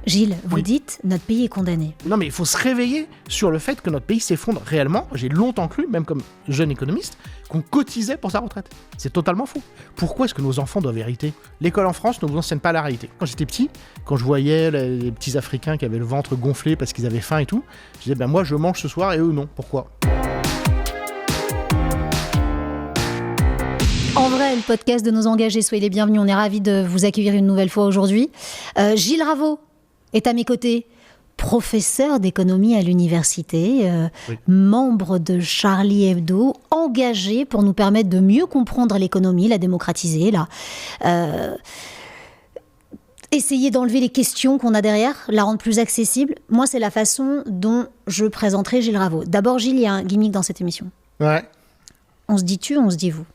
Gilles, vous dites notre pays est condamné. Non, mais il faut se réveiller sur le fait que notre pays s'effondre réellement. J'ai longtemps cru, même comme jeune économiste, qu'on cotisait pour sa retraite. C'est totalement faux. Pourquoi est-ce que nos enfants doivent hériter ? L'école en France ne vous enseigne pas la réalité. Quand j'étais petit, quand je voyais les petits Africains qui avaient le ventre gonflé parce qu'ils avaient faim et tout, je disais, moi je mange ce soir et eux non. Pourquoi ? En vrai, le podcast de nos engagés, soyez les bienvenus. On est ravis de vous accueillir une nouvelle fois aujourd'hui. Gilles Raveau est à mes côtés, professeur d'économie à l'université, membre de Charlie Hebdo, engagé pour nous permettre de mieux comprendre l'économie, la démocratiser, essayer d'enlever les questions qu'on a derrière, la rendre plus accessible. Moi, c'est la façon dont je présenterai Gilles Raveau. D'abord, Gilles, il y a un gimmick dans cette émission. Ouais. On se dit tu, on se dit vous.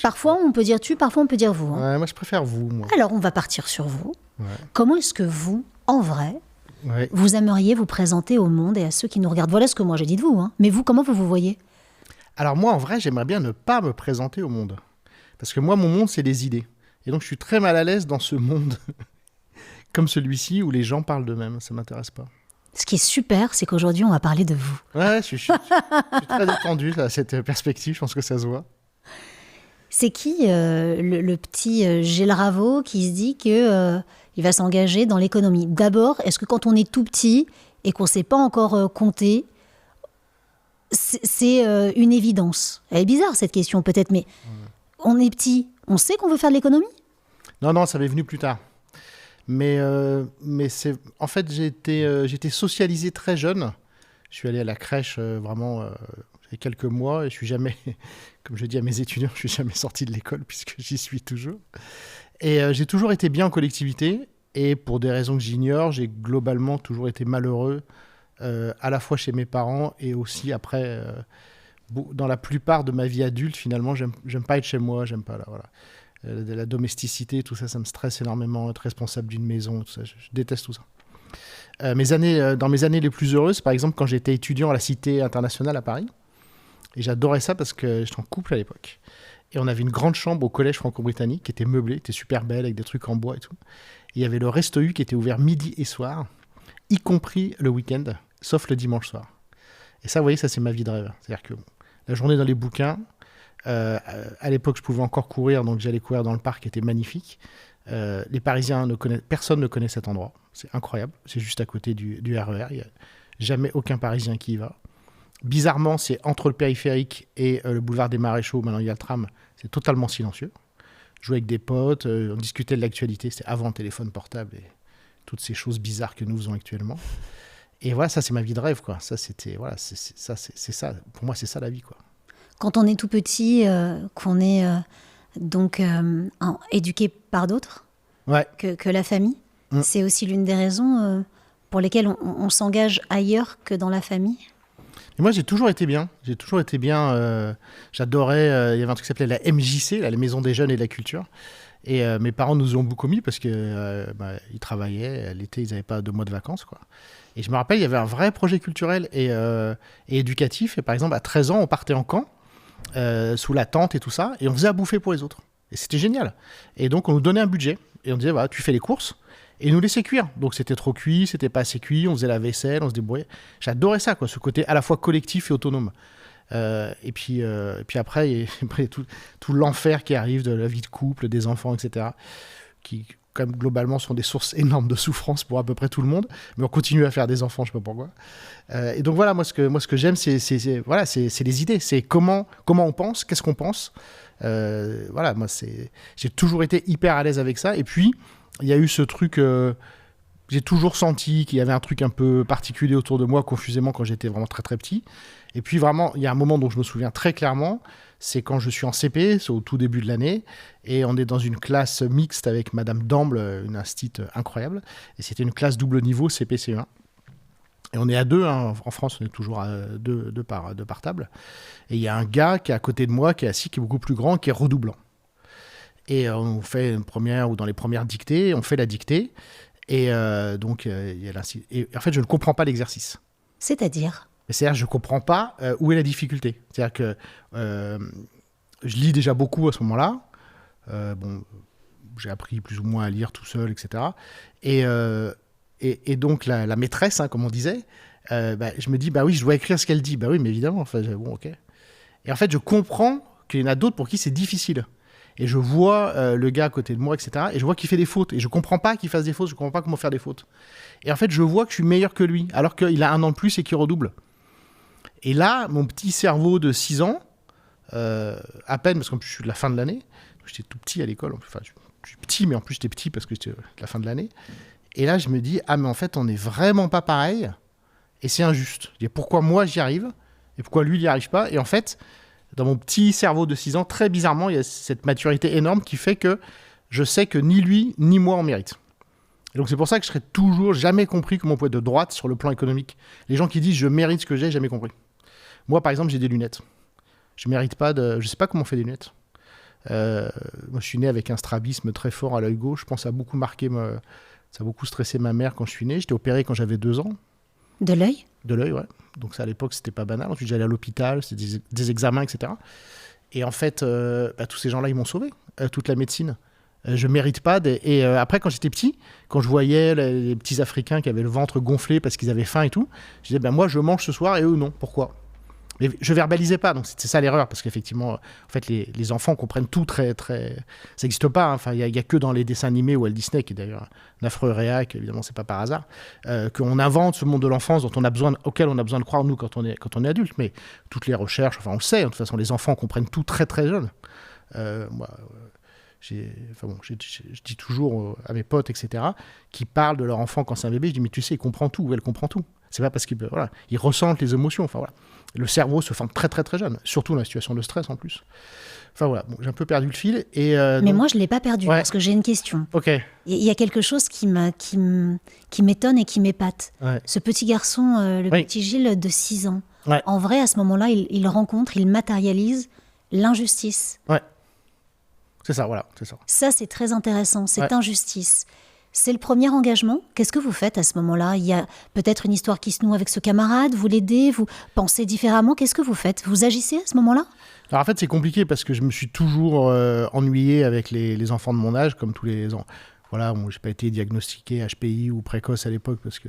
Parfois, on peut dire tu, parfois, on peut dire vous. Ouais, moi, je préfère vous, moi. Alors, on va partir sur vous. Ouais. Comment est-ce que vous, en vrai, vous aimeriez vous présenter au monde et à ceux qui nous regardent ? Voilà ce que moi, j'ai dit de vous. Hein. Mais vous, comment vous vous voyez ? Alors moi, en vrai, j'aimerais bien ne pas me présenter au monde. Parce que moi, mon monde, c'est les idées. Et donc, je suis très mal à l'aise dans ce monde comme celui-ci où les gens parlent d'eux-mêmes. Ça ne m'intéresse pas. Ce qui est super, c'est qu'aujourd'hui, on va parler de vous. Ouais, je suis très détendu à cette perspective. Je pense que ça se voit. C'est qui le petit Gilles Raveau qui se dit qu'il va s'engager dans l'économie ? D'abord, est-ce que quand on est tout petit et qu'on ne sait pas encore compter, c'est une évidence ? Elle est bizarre cette question peut-être, mais on est petit, on sait qu'on veut faire de l'économie ? Non, ça m'est venu plus tard. Mais c'est... En fait, j'ai été socialisé très jeune. Je suis allé à la crèche vraiment... il y a quelques mois, et je suis jamais, comme je dis à mes étudiants, je suis jamais sorti de l'école puisque j'y suis toujours. Et j'ai toujours été bien en collectivité, et pour des raisons que j'ignore, j'ai globalement toujours été malheureux, à la fois chez mes parents et aussi après, dans la plupart de ma vie adulte, finalement, j'aime pas être chez moi, j'aime pas la domesticité, tout ça, ça me stresse énormément, être responsable d'une maison, tout ça, je déteste tout ça. Dans mes années les plus heureuses, par exemple, quand j'étais étudiant à la Cité internationale à Paris. Et j'adorais ça parce que j'étais en couple à l'époque. Et on avait une grande chambre au collège franco-britannique qui était meublée, était super belle, avec des trucs en bois et tout. Et il y avait le Resto U qui était ouvert midi et soir, y compris le week-end, sauf le dimanche soir. Et ça, vous voyez, ça c'est ma vie de rêve. C'est-à-dire que la journée dans les bouquins, à l'époque je pouvais encore courir, donc j'allais courir dans le parc qui était magnifique. Les Parisiens, personne ne connaît cet endroit. C'est incroyable, c'est juste à côté du RER. Il n'y a jamais aucun Parisien qui y va. Bizarrement, c'est entre le périphérique et le boulevard des Maréchaux, maintenant il y a le tram, c'est totalement silencieux. Je jouais avec des potes, on discutait de l'actualité, c'était avant le téléphone portable et toutes ces choses bizarres que nous faisons actuellement. Et voilà, ça c'est ma vie de rêve, quoi. Ça c'était, voilà, c'est ça. Pour moi, c'est ça la vie, quoi. Quand on est tout petit, qu'on est donc éduqué par d'autres que la famille, c'est aussi l'une des raisons pour lesquelles on s'engage ailleurs que dans la famille. Et moi, j'ai toujours été bien. J'adorais... il y avait un truc qui s'appelait la MJC, la Maison des Jeunes et de la Culture. Et mes parents nous ont beaucoup mis parce qu'ils travaillaient. L'été, ils n'avaient pas 2 mois de vacances, quoi. Et je me rappelle, il y avait un vrai projet culturel et éducatif. Et par exemple, à 13 ans, on partait en camp, sous la tente et tout ça. Et on faisait à bouffer pour les autres. Et c'était génial. Et donc, on nous donnait un budget. Et on disait, voilà, tu fais les courses. Et ils nous laissaient cuire. Donc c'était trop cuit, c'était pas assez cuit, on faisait la vaisselle, on se débrouillait. J'adorais ça, quoi, ce côté à la fois collectif et autonome. Et puis après tout l'enfer qui arrive de la vie de couple, des enfants, etc. Qui, comme globalement, sont des sources énormes de souffrance pour à peu près tout le monde. Mais on continue à faire des enfants, je sais pas pourquoi. Et donc voilà, moi ce que j'aime, c'est les idées. C'est comment on pense, qu'est-ce qu'on pense. Voilà, moi j'ai toujours été hyper à l'aise avec ça. Et puis il y a eu ce truc, j'ai toujours senti qu'il y avait un truc un peu particulier autour de moi, confusément, quand j'étais vraiment très très petit. Et puis vraiment, il y a un moment dont je me souviens très clairement, c'est quand je suis en CP, c'est au tout début de l'année, et on est dans une classe mixte avec Madame Damble, une instite incroyable, et c'était une classe double niveau CP-CE1. Et on est à 2, hein. En France on est toujours à 2 par table. Et il y a un gars qui est à côté de moi, qui est assis, qui est beaucoup plus grand, qui est redoublant. Et on fait une première, ou dans les premières dictées, on fait la dictée. Et donc, il y a et en fait, je ne comprends pas l'exercice. C'est-à-dire, je ne comprends pas où est la difficulté. C'est-à-dire que je lis déjà beaucoup à ce moment-là. J'ai appris plus ou moins à lire tout seul, etc. Et Et donc, la maîtresse, hein, comme on disait, je me dis, bah oui, je dois écrire ce qu'elle dit. Bah oui, mais évidemment, enfin, bon, ok. Et en fait, je comprends qu'il y en a d'autres pour qui c'est difficile. Et je vois le gars à côté de moi, etc. Et je vois qu'il fait des fautes. Et je comprends pas qu'il fasse des fautes, je comprends pas comment faire des fautes. Et en fait, je vois que je suis meilleur que lui, alors qu'il a 1 an de plus et qu'il redouble. Et là, mon petit cerveau de 6 ans, à peine, parce qu'en plus, je suis de la fin de l'année, j'étais tout petit à l'école, enfin, je suis petit, mais en plus, j'étais petit parce que j'étais de la fin de l'année. Et là, je me dis, mais en fait, on n'est vraiment pas pareil, et c'est injuste. Je dis, pourquoi moi, j'y arrive, et pourquoi lui, il n'y arrive pas. Et en fait, dans mon petit cerveau de 6 ans, très bizarrement, il y a cette maturité énorme qui fait que je sais que ni lui, ni moi, on mérite. Et donc, c'est pour ça que je serai toujours jamais compris comment on peut être de droite sur le plan économique. Les gens qui disent, je mérite ce que j'ai, jamais compris. Moi, par exemple, j'ai des lunettes. Je mérite pas de... Je sais pas comment on fait des lunettes. Moi, je suis né avec un strabisme très fort à l'œil gauche. Je pense que ça a beaucoup marqué, ça a beaucoup stressé ma mère quand je suis né. J'étais opéré quand j'avais 2 ans. De l'œil ? De l'œil, ouais. Donc ça, à l'époque, c'était pas banal. Ensuite, j'allais à l'hôpital, c'était des examens, etc. Et en fait, tous ces gens-là, ils m'ont sauvé. Toute la médecine. Je mérite pas. Et après, quand j'étais petit, quand je voyais les petits Africains qui avaient le ventre gonflé parce qu'ils avaient faim et tout, je disais, moi, je mange ce soir et eux, non. Pourquoi ? Mais je verbalisais pas, donc c'est ça l'erreur, parce qu'effectivement, en fait, les enfants comprennent tout très, très... Ça n'existe pas, hein. Enfin, il y a que dans les dessins animés Walt Disney, qui est d'ailleurs un affreux réac, évidemment, c'est pas par hasard, qu'on invente ce monde de l'enfance auquel on a besoin de croire, nous, quand on est adulte. Mais toutes les recherches, enfin, on le sait, de toute façon, les enfants comprennent tout très, très jeunes. Je dis toujours à mes potes, etc., qui parlent de leur enfant quand c'est un bébé, je dis, mais tu sais, il comprend tout, ou elle comprend tout. C'est pas parce qu'ils ressentent les émotions. Enfin, voilà. Le cerveau se forme très très très jeune, surtout dans la situation de stress en plus. Enfin voilà, j'ai un peu perdu le fil. Mais moi je l'ai pas perdu, parce que j'ai une question. Ok. Il y a quelque chose qui m'étonne et qui m'épate. Ouais. Ce petit garçon, petit Gilles de 6 ans, en vrai à ce moment-là, il matérialise l'injustice. Ouais. C'est ça, voilà, c'est ça. Ça c'est très intéressant, cette injustice. C'est le premier engagement. Qu'est-ce que vous faites à ce moment-là ? Il y a peut-être une histoire qui se noue avec ce camarade, vous l'aidez, vous pensez différemment. Qu'est-ce que vous faites ? Vous agissez à ce moment-là ? Alors en fait, c'est compliqué parce que je me suis toujours ennuyé avec les enfants de mon âge, comme tous les ans. Voilà, j'ai pas été diagnostiqué HPI ou précoce à l'époque parce que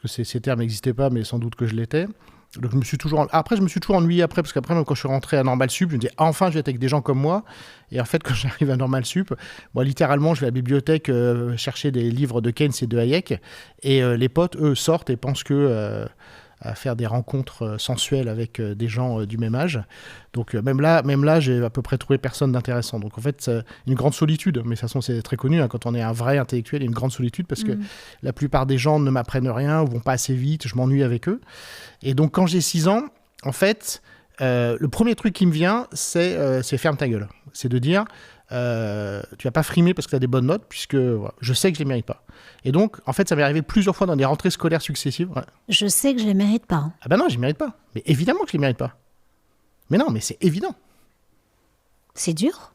ces termes n'existaient pas, mais sans doute que je l'étais. Donc je me suis toujours ennuyé après, parce qu'après, même quand je suis rentré à Normal Sup, je me disais, enfin, je vais être avec des gens comme moi. Et en fait, quand j'arrive à Normal Sup, moi, littéralement, je vais à la bibliothèque chercher des livres de Keynes et de Hayek. Et les potes, eux, sortent et pensent à faire des rencontres sensuelles avec des gens du même âge. Donc même là, j'ai à peu près trouvé personne d'intéressant. Donc en fait, une grande solitude. Mais de toute façon, c'est très connu, hein, quand on est un vrai intellectuel, il y a une grande solitude parce que la plupart des gens ne m'apprennent rien ou vont pas assez vite, je m'ennuie avec eux. Et donc quand j'ai 6 ans, en fait, le premier truc qui me vient, c'est ferme ta gueule. C'est de dire, tu vas pas frimer parce que tu as des bonnes notes, puisque je sais que je les mérite pas. Et donc, en fait, ça m'est arrivé plusieurs fois dans des rentrées scolaires successives. Ouais. Je sais que je les mérite pas. Ah ben non, je les mérite pas. Mais évidemment que je les mérite pas. Mais non, mais c'est évident. C'est dur ?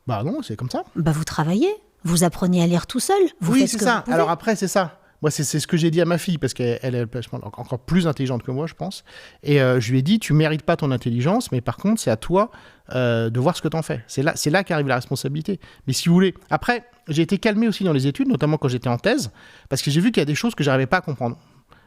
Bah non, c'est comme ça. Bah vous travaillez, vous apprenez à lire tout seul. Vous faites c'est ce que ça. vous pouvez. Alors après, c'est ça. Moi, c'est ce que j'ai dit à ma fille, parce qu'elle est encore plus intelligente que moi, je pense. Et je lui ai dit, tu mérites pas ton intelligence, mais par contre, c'est à toi de voir ce que t'en fais. C'est là qu'arrive la responsabilité. Mais si vous voulez... Après, j'ai été calmé aussi dans les études, notamment quand j'étais en thèse, parce que j'ai vu qu'il y a des choses que j'arrivais pas à comprendre.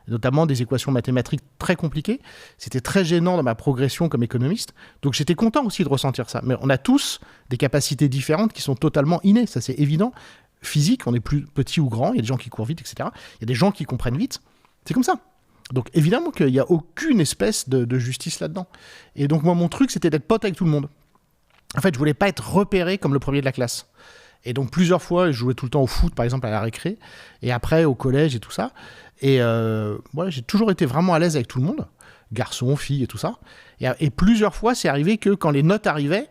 Notamment des équations mathématiques très compliquées. C'était très gênant dans ma progression comme économiste. Donc j'étais content aussi de ressentir ça. Mais on a tous des capacités différentes qui sont totalement innées, ça c'est évident. Physique, on est plus petit ou grand, il y a des gens qui courent vite, etc. Il y a des gens qui comprennent vite. C'est comme ça. Donc évidemment qu'il n'y a aucune espèce de justice là-dedans. Et donc moi, mon truc, c'était d'être pote avec tout le monde. En fait, je voulais pas être repéré comme le premier de la classe. Et donc plusieurs fois, je jouais tout le temps au foot, par exemple, à la récré, et après au collège et tout ça. Et j'ai toujours été vraiment à l'aise avec tout le monde, garçons, filles et tout ça. Et plusieurs fois, c'est arrivé que quand les notes arrivaient,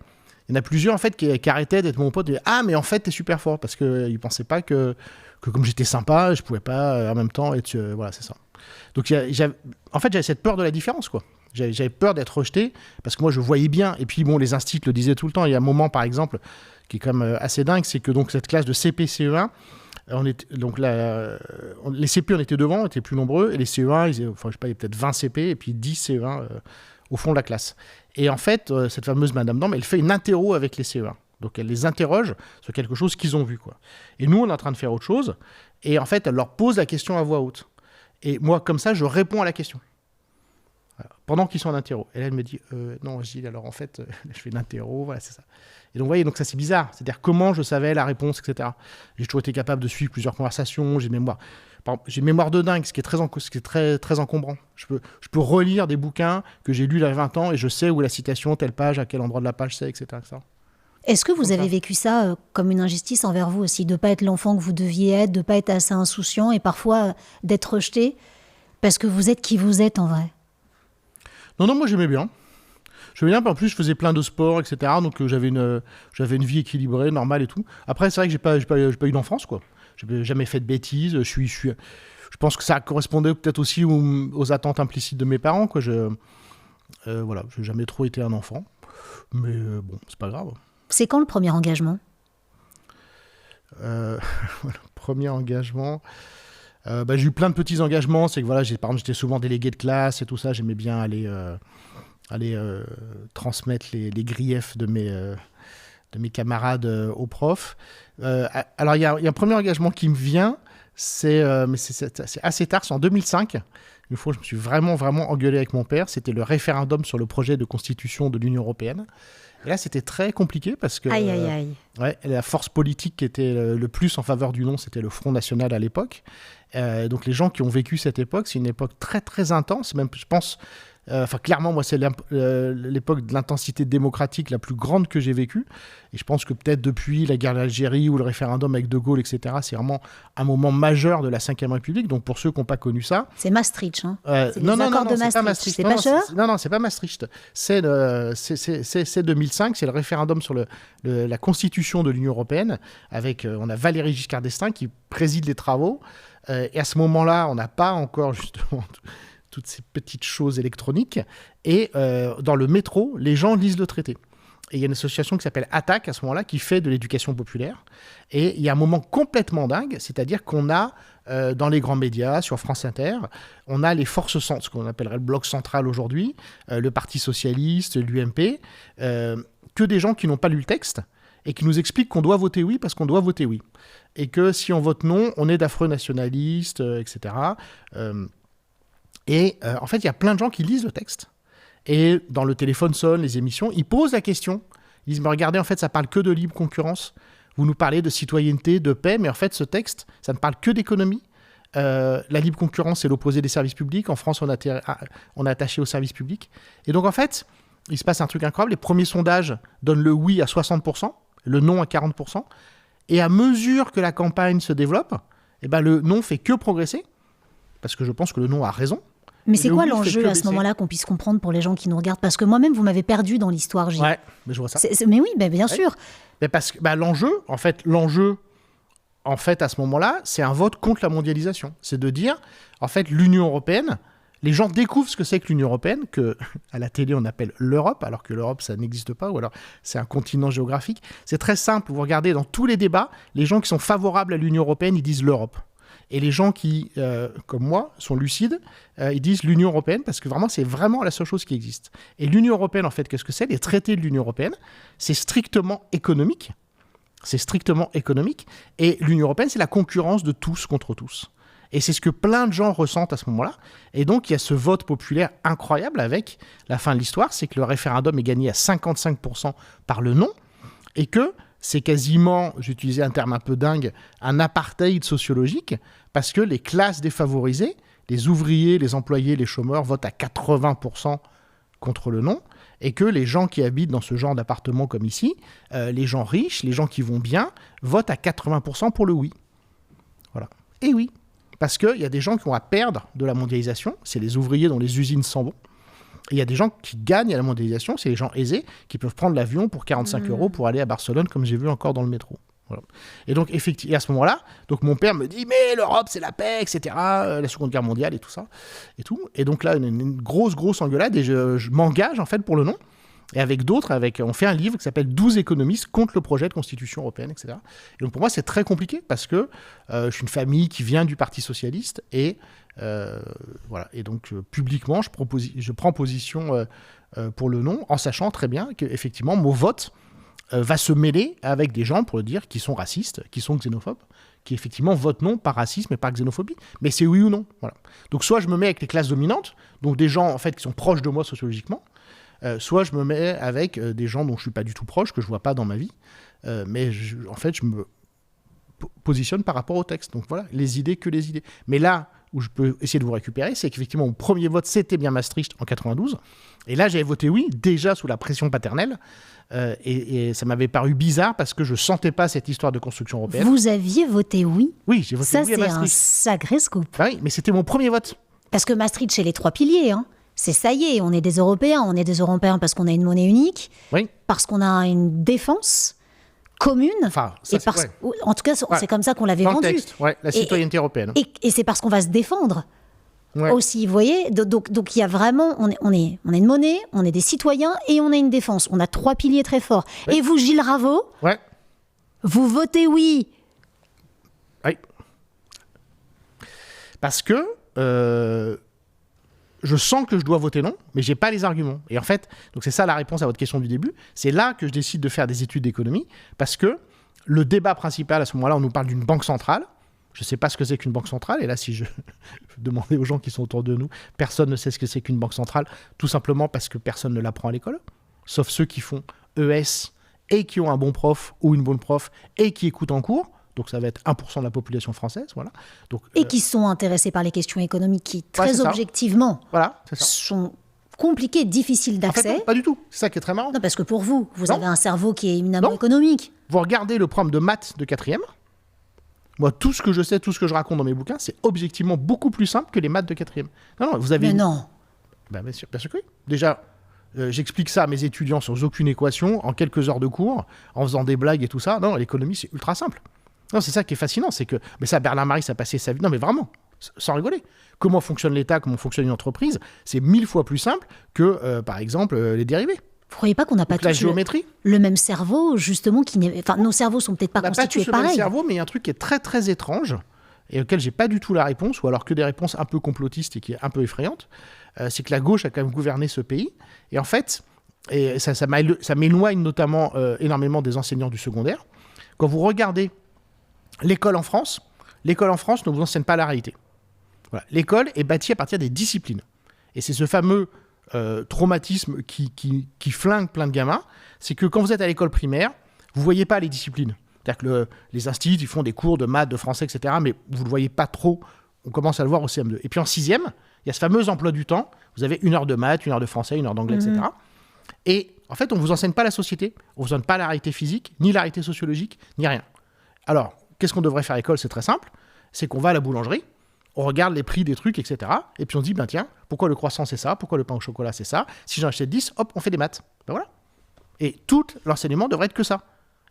il y en a plusieurs en fait qui arrêtaient d'être mon pote et disaient, ah mais en fait t'es super fort, parce qu'ils pensaient pas que comme j'étais sympa, je pouvais pas en même temps être voilà, c'est ça. Donc j'avais cette peur de la différence, quoi. J'avais peur d'être rejeté parce que moi je voyais bien, et puis bon, les instituts le disaient tout le temps. Il y a un moment par exemple qui est quand même assez dingue, c'est que donc cette classe de CP CE1, les CP on était devant, on était plus nombreux, et les CE1 il y avait peut-être 20 CP et puis 10 CE1 au fond de la classe. Et en fait, cette fameuse Madame Dame, elle fait une interro avec les CE1. Donc elle les interroge sur quelque chose qu'ils ont vu, quoi. Et nous, on est en train de faire autre chose. Et en fait, elle leur pose la question à voix haute. Et moi, comme ça, je réponds à la question. Voilà. Pendant qu'ils sont en interro. Et là, elle me dit, non, Gilles, alors en fait, je fais une interro, voilà, c'est ça. Et donc, vous voyez, donc ça, c'est bizarre. C'est-à-dire comment je savais la réponse, etc. J'ai toujours été capable de suivre plusieurs conversations, j'ai une mémoire de dingue, ce qui est très encombrant. Je peux relire des bouquins que j'ai lus il y a 20 ans et je sais où est la citation, telle page, à quel endroit de la page c'est, etc. etc. Est-ce que vous avez vécu ça comme une injustice envers vous aussi, de ne pas être l'enfant que vous deviez être, de ne pas être assez insouciant et parfois d'être rejeté parce que vous êtes qui vous êtes en vrai? Non, moi j'aimais bien. En plus, je faisais plein de sports, etc. Donc j'avais une vie équilibrée, normale et tout. Après, c'est vrai que j'ai pas eu d'enfance, quoi. J'ai jamais fait de bêtises. Je pense que ça correspondait peut-être aussi aux attentes implicites de mes parents, quoi. Voilà, j'ai jamais trop été un enfant. Mais bon, c'est pas grave. C'est quand le premier engagement ? Le premier engagement... j'ai eu plein de petits engagements. C'est que voilà, par exemple, j'étais souvent délégué de classe et tout ça. J'aimais bien aller transmettre les griefs de mes camarades aux profs. Alors, il y a un premier engagement qui me vient, mais c'est assez tard, c'est en 2005. Une fois, je me suis vraiment, vraiment engueulé avec mon père. C'était le référendum sur le projet de constitution de l'Union européenne. Et là, c'était très compliqué parce que la force politique qui était le plus en faveur du non, c'était le Front National à l'époque. Donc, les gens qui ont vécu cette époque, c'est une époque très, très intense. Même, je pense... clairement, moi, c'est l'époque de l'intensité démocratique la plus grande que j'ai vécue. Et je pense que peut-être depuis la guerre d'Algérie ou le référendum avec De Gaulle, etc., c'est vraiment un moment majeur de la Ve République. Donc, pour ceux qui n'ont pas connu ça... C'est Maastricht, hein. C'est non, c'est pas Maastricht. C'est pas ça ? Non, c'est pas Maastricht. C'est 2005, c'est le référendum sur la constitution de l'Union européenne. On a Valéry Giscard d'Estaing qui préside les travaux. Et à ce moment-là, on n'a pas encore, justement... toutes ces petites choses électroniques. Et dans le métro, les gens lisent le traité. Et il y a une association qui s'appelle Attaque, à ce moment-là, qui fait de l'éducation populaire. Et il y a un moment complètement dingue, c'est-à-dire qu'on a, dans les grands médias, sur France Inter, on a les forces centrales, ce qu'on appellerait le bloc central aujourd'hui, le Parti Socialiste, l'UMP, que des gens qui n'ont pas lu le texte et qui nous expliquent qu'on doit voter oui parce qu'on doit voter oui. Et que si on vote non, on est d'affreux nationalistes, etc., en fait, il y a plein de gens qui lisent le texte. Et dans le téléphone sonne, les émissions, ils posent la question. Ils disent, mais regardez, en fait, ça parle que de libre concurrence. Vous nous parlez de citoyenneté, de paix, mais en fait, ce texte, ça ne parle que d'économie. La libre concurrence, c'est l'opposé des services publics. En France, on est attaché aux services publics. Et donc, en fait, il se passe un truc incroyable. Les premiers sondages donnent le oui à 60%, le non à 40%. Et à mesure que la campagne se développe, le non fait que progresser. Parce que je pense que le non a raison. Mais c'est quoi l'enjeu à ce moment-là qu'on puisse comprendre pour les gens qui nous regardent ? Parce que moi-même, vous m'avez perdu dans l'histoire, Gilles. Ouais, mais je vois ça. Mais oui, bien sûr. Mais parce que l'enjeu, à ce moment-là, c'est un vote contre la mondialisation. C'est de dire, en fait, l'Union européenne, les gens découvrent ce que c'est que l'Union européenne, qu'à la télé, on appelle l'Europe, alors que l'Europe, ça n'existe pas, ou alors c'est un continent géographique. C'est très simple. Vous regardez dans tous les débats, les gens qui sont favorables à l'Union européenne, ils disent l'Europe. Et les gens qui, comme moi, sont lucides, ils disent l'Union européenne, parce que vraiment, c'est vraiment la seule chose qui existe. Et l'Union européenne, en fait, qu'est-ce que c'est ? Les traités de l'Union européenne, c'est strictement économique. Et l'Union européenne, c'est la concurrence de tous contre tous. Et c'est ce que plein de gens ressentent à ce moment-là. Et donc, il y a ce vote populaire incroyable avec la fin de l'histoire, c'est que le référendum est gagné à 55% par le non, et que c'est quasiment, j'utilisais un terme un peu dingue, un apartheid sociologique, parce que les classes défavorisées, les ouvriers, les employés, les chômeurs, votent à 80% contre le non, et que les gens qui habitent dans ce genre d'appartement comme ici, les gens riches, les gens qui vont bien, votent à 80% pour le oui. Voilà. Et oui, parce qu'il y a des gens qui vont à perdre de la mondialisation, c'est les ouvriers dont les usines s'en vont. Il y a des gens qui gagnent à la mondialisation, c'est les gens aisés qui peuvent prendre l'avion pour 45 € pour aller à Barcelone, comme j'ai vu encore dans le métro. Voilà. Et donc, effectivement, à ce moment-là, donc mon père me dit « Mais l'Europe, c'est la paix, etc. » La Seconde Guerre mondiale et tout ça. Et donc là, une grosse engueulade, et je m'engage, en fait, pour le non. Et avec d'autres, on fait un livre qui s'appelle « 12 économistes contre le projet de constitution européenne, etc. » Et donc, pour moi, c'est très compliqué, parce que je suis une famille qui vient du Parti Socialiste, et voilà. Et donc, publiquement, je prends position pour le non, en sachant très bien qu'effectivement, mon vote va se mêler avec des gens, pour le dire, qui sont racistes, qui sont xénophobes, qui effectivement votent non par racisme et par xénophobie. Mais c'est oui ou non. Voilà. Donc soit je me mets avec les classes dominantes, donc des gens en fait qui sont proches de moi sociologiquement, soit je me mets avec des gens dont je ne suis pas du tout proche, que je ne vois pas dans ma vie, mais en fait je me positionne par rapport au texte. Donc voilà, les idées que les idées. Mais là où je peux essayer de vous récupérer, c'est qu'effectivement mon premier vote c'était bien Maastricht en 92, et là j'avais voté oui, déjà sous la pression paternelle, et ça m'avait paru bizarre parce que je sentais pas cette histoire de construction européenne. Vous aviez voté oui? Oui, j'ai voté oui à Maastricht. Ça, c'est un sacré scoop. Ah oui, mais c'était mon premier vote. Parce que Maastricht, c'est les 3 piliers. C'est ça y est, on est des Européens. On est des Européens parce qu'on a une monnaie unique, oui. Parce qu'on a une défense commune. Enfin, ça, en tout cas, c'est comme ça qu'on l'avait vendu. Dans le texte, la citoyenneté européenne. Et c'est parce qu'on va se défendre. Aussi, vous voyez, donc il y a vraiment, on est une monnaie, on est des citoyens et on a une défense. On a 3 piliers très forts. Et vous, Gilles Raveau, vous votez oui. Oui. Parce que je sens que je dois voter non, mais j'ai pas les arguments. Et en fait, donc c'est ça la réponse à votre question du début. C'est là que je décide de faire des études d'économie, parce que le débat principal à ce moment-là, on nous parle d'une banque centrale. Je ne sais pas ce que c'est qu'une banque centrale. Et là, si je demandais aux gens qui sont autour de nous, personne ne sait ce que c'est qu'une banque centrale, tout simplement parce que personne ne l'apprend à l'école, sauf ceux qui font ES et qui ont un bon prof ou une bonne prof et qui écoutent en cours. Donc ça va être 1% de la population française. Voilà. Donc, et qui sont intéressés par les questions économiques qui, très objectivement, sont compliquées, difficiles d'accès. En fait, pas du tout. C'est ça qui est très marrant. Non, parce que pour vous, avez un cerveau qui est éminemment économique. Vous regardez le programme de maths de 4e. Moi, tout ce que je sais, tout ce que je raconte dans mes bouquins, c'est objectivement beaucoup plus simple que les maths de 4e. Non, vous avez... Mais non. Bien sûr que oui. Déjà, j'explique ça à mes étudiants sans aucune équation, en quelques heures de cours, en faisant des blagues et tout ça. Non, l'économie, c'est ultra simple. Non, c'est ça qui est fascinant, c'est que... Mais ça, Bernard Marie, ça a passé sa vie... Non, mais vraiment, sans rigoler. Comment fonctionne l'État, comment fonctionne une entreprise, c'est 1000 fois plus simple que, par exemple, les dérivés. Vous ne croyez pas qu'on n'a pas tous le même cerveau, justement, nos cerveaux sont peut-être pas constitués pareil. On n'a pas tous le même cerveau, mais il y a un truc qui est très très étrange et auquel j'ai pas du tout la réponse, ou alors que des réponses un peu complotistes et qui est un peu effrayante. C'est que la gauche a quand même gouverné ce pays, et en fait, et ça m'éloigne notamment énormément des enseignants du secondaire. Quand vous regardez l'école en France ne vous enseigne pas la réalité. Voilà. L'école est bâtie à partir des disciplines, et c'est ce fameux traumatisme qui flingue plein de gamins, c'est que quand vous êtes à l'école primaire, vous ne voyez pas les disciplines. C'est-à-dire que les instituts, ils font des cours de maths, de français, etc., mais vous ne le voyez pas trop. On commence à le voir au CM2. Et puis en 6e, il y a ce fameux emploi du temps. Vous avez 1 heure de maths, 1 heure de français, 1 heure d'anglais, etc. Et en fait, on ne vous enseigne pas la société. On ne vous enseigne pas la réalité physique, ni la réalité sociologique, ni rien. Alors, qu'est-ce qu'on devrait faire à l'école ? C'est très simple. C'est qu'on va à la boulangerie, on regarde les prix des trucs, etc. Et puis on se dit, tiens, pourquoi le croissant c'est ça ? Pourquoi le pain au chocolat c'est ça ? Si j'en achète 10, hop, on fait des maths. Voilà. Et tout l'enseignement devrait être que ça.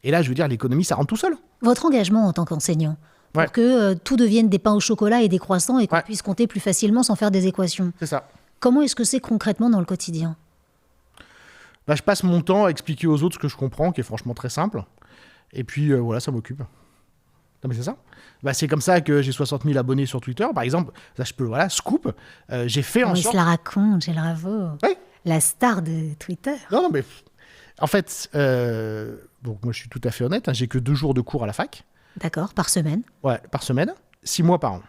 Et là, je veux dire, l'économie, ça rentre tout seul. Votre engagement en tant qu'enseignant, pour que tout devienne des pains au chocolat et des croissants et qu'on puisse compter plus facilement sans faire des équations. C'est ça. Comment est-ce que c'est concrètement dans le quotidien ? Je passe mon temps à expliquer aux autres ce que je comprends, qui est franchement très simple. Et puis, voilà, ça m'occupe. Non, mais c'est ça. C'est comme ça que j'ai 60 000 abonnés sur Twitter, par exemple. Ça, je peux, scoop. J'ai fait en sorte... Il se la raconte, Gilles Raveau. La star de Twitter. Non, mais... En fait, donc moi, je suis tout à fait honnête. J'ai que 2 jours de cours à la fac. D'accord, par semaine. Ouais, par semaine. 6 mois par an.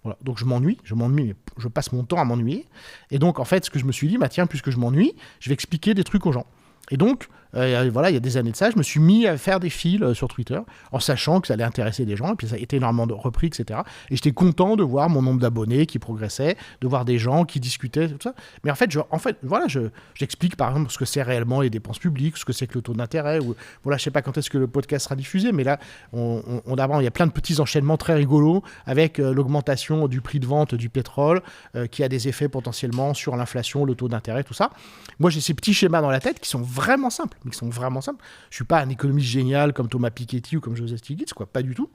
Voilà. Donc je m'ennuie, mais je passe mon temps à m'ennuyer. Et donc, en fait, ce que je me suis dit, tiens, puisque je m'ennuie, je vais expliquer des trucs aux gens. Et donc, voilà, il y a des années de ça, je me suis mis à faire des fils sur Twitter, en sachant que ça allait intéresser des gens, et puis ça a été énormément repris, etc. Et j'étais content de voir mon nombre d'abonnés qui progressait, de voir des gens qui discutaient, tout ça. Mais en fait, j'explique par exemple ce que c'est réellement les dépenses publiques, ce que c'est que le taux d'intérêt, ou voilà, je sais pas quand est-ce que le podcast sera diffusé, mais là, il y a plein de petits enchaînements très rigolos avec l'augmentation du prix de vente du pétrole, qui a des effets potentiellement sur l'inflation, le taux d'intérêt, tout ça. Moi, j'ai ces petits schémas dans la tête qui sont vraiment simples. Je suis pas un économiste génial comme Thomas Piketty ou comme Joseph Stiglitz, pas du tout.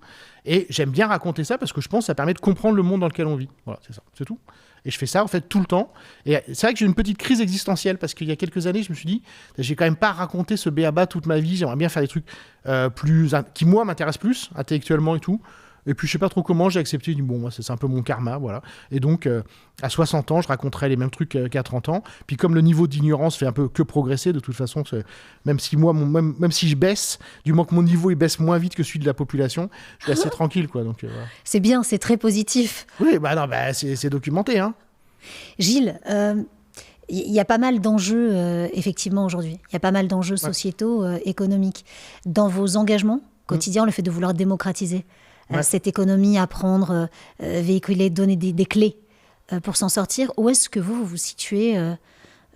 Et j'aime bien raconter ça parce que je pense que ça permet de comprendre le monde dans lequel on vit. Voilà, c'est ça, c'est tout. Et je fais ça en fait tout le temps. Et c'est vrai que j'ai une petite crise existentielle parce qu'il y a quelques années, je me suis dit, j'ai quand même pas raconté ce b.a.-ba toute ma vie. J'aimerais bien faire des trucs qui moi m'intéressent plus intellectuellement et tout. Et puis je sais pas trop comment j'ai accepté, j'ai dit bon, moi c'est un peu mon karma, voilà. Et donc à 60 ans, je raconterai les mêmes trucs qu'à 30 ans. Puis comme le niveau d'ignorance fait un peu que progresser, de toute façon, même si moi, même si je baisse, du moment que mon niveau il baisse moins vite que celui de la population, je suis assez tranquille, quoi. Donc voilà. C'est bien, c'est très positif. Oui, bah non, bah c'est documenté, hein. Gilles, il y a pas mal d'enjeux, effectivement, aujourd'hui. Il y a pas mal d'enjeux sociétaux, économiques. Dans vos engagements quotidiens, le fait de vouloir démocratiser cette économie, apprendre, véhiculer, donner des clés pour s'en sortir, où est-ce que vous vous situez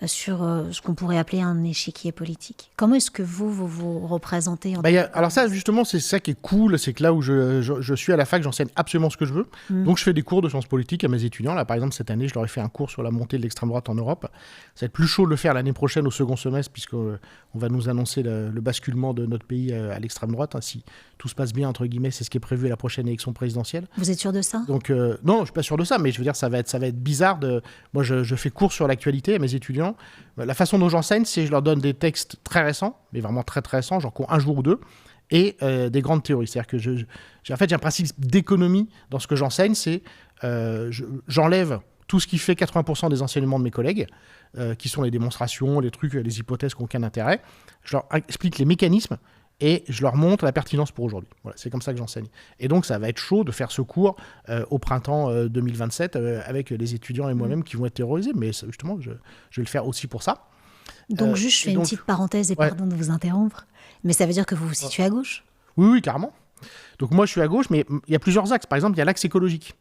sur ce qu'on pourrait appeler un échiquier politique? Comment est-ce que vous représentez alors ça, justement, c'est ça qui est cool, c'est que là où je suis à la fac, j'enseigne absolument ce que je veux. Donc je fais des cours de sciences politiques à mes étudiants. Là, par exemple, cette année, je leur ai fait un cours sur la montée de l'extrême droite en Europe. Ça va être plus chaud de le faire l'année prochaine au second semestre, puisqu'on va nous annoncer le basculement de notre pays à l'extrême droite. Hein, si tout se passe bien, entre guillemets, c'est ce qui est prévu à la prochaine élection présidentielle. Vous êtes sûr de ça? Donc non, je suis pas sûr de ça, mais je veux dire, ça va être bizarre. Moi, je fais cours sur l'actualité à mes étudiants. La façon dont j'enseigne, c'est que je leur donne des textes très récents, mais vraiment très très récents, j'en cours un jour ou deux, et des grandes théories. C'est-à-dire que j'ai un principe d'économie dans ce que j'enseigne, c'est j'enlève tout ce qui fait 80% des enseignements de mes collègues, qui sont les démonstrations, les trucs, les hypothèses qui n'ont aucun intérêt. Je leur explique les mécanismes et je leur montre la pertinence pour aujourd'hui. Voilà, c'est comme ça que j'enseigne. Et donc, ça va être chaud de faire ce cours au printemps 2027 avec les étudiants et moi-même qui vont être terrorisés. Mais justement, je vais le faire aussi pour ça. Donc, juste, je fais une petite parenthèse et pardon de vous interrompre. Mais ça veut dire que vous vous situez à gauche? Oui, carrément. Donc, moi, je suis à gauche, mais il y a plusieurs axes. Par exemple, il y a l'axe écologique.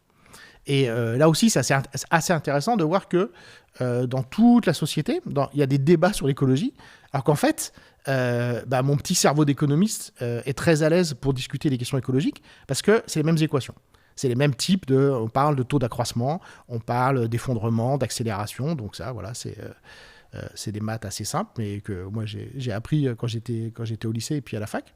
Et là aussi, c'est assez intéressant de voir que dans toute la société, il y a des débats sur l'écologie, alors qu'en fait, mon petit cerveau d'économiste est très à l'aise pour discuter des questions écologiques, parce que c'est les mêmes équations. C'est les mêmes types on parle de taux d'accroissement, on parle d'effondrement, d'accélération, donc ça, voilà, c'est des maths assez simples, mais que moi j'ai appris quand j'étais au lycée et puis à la fac.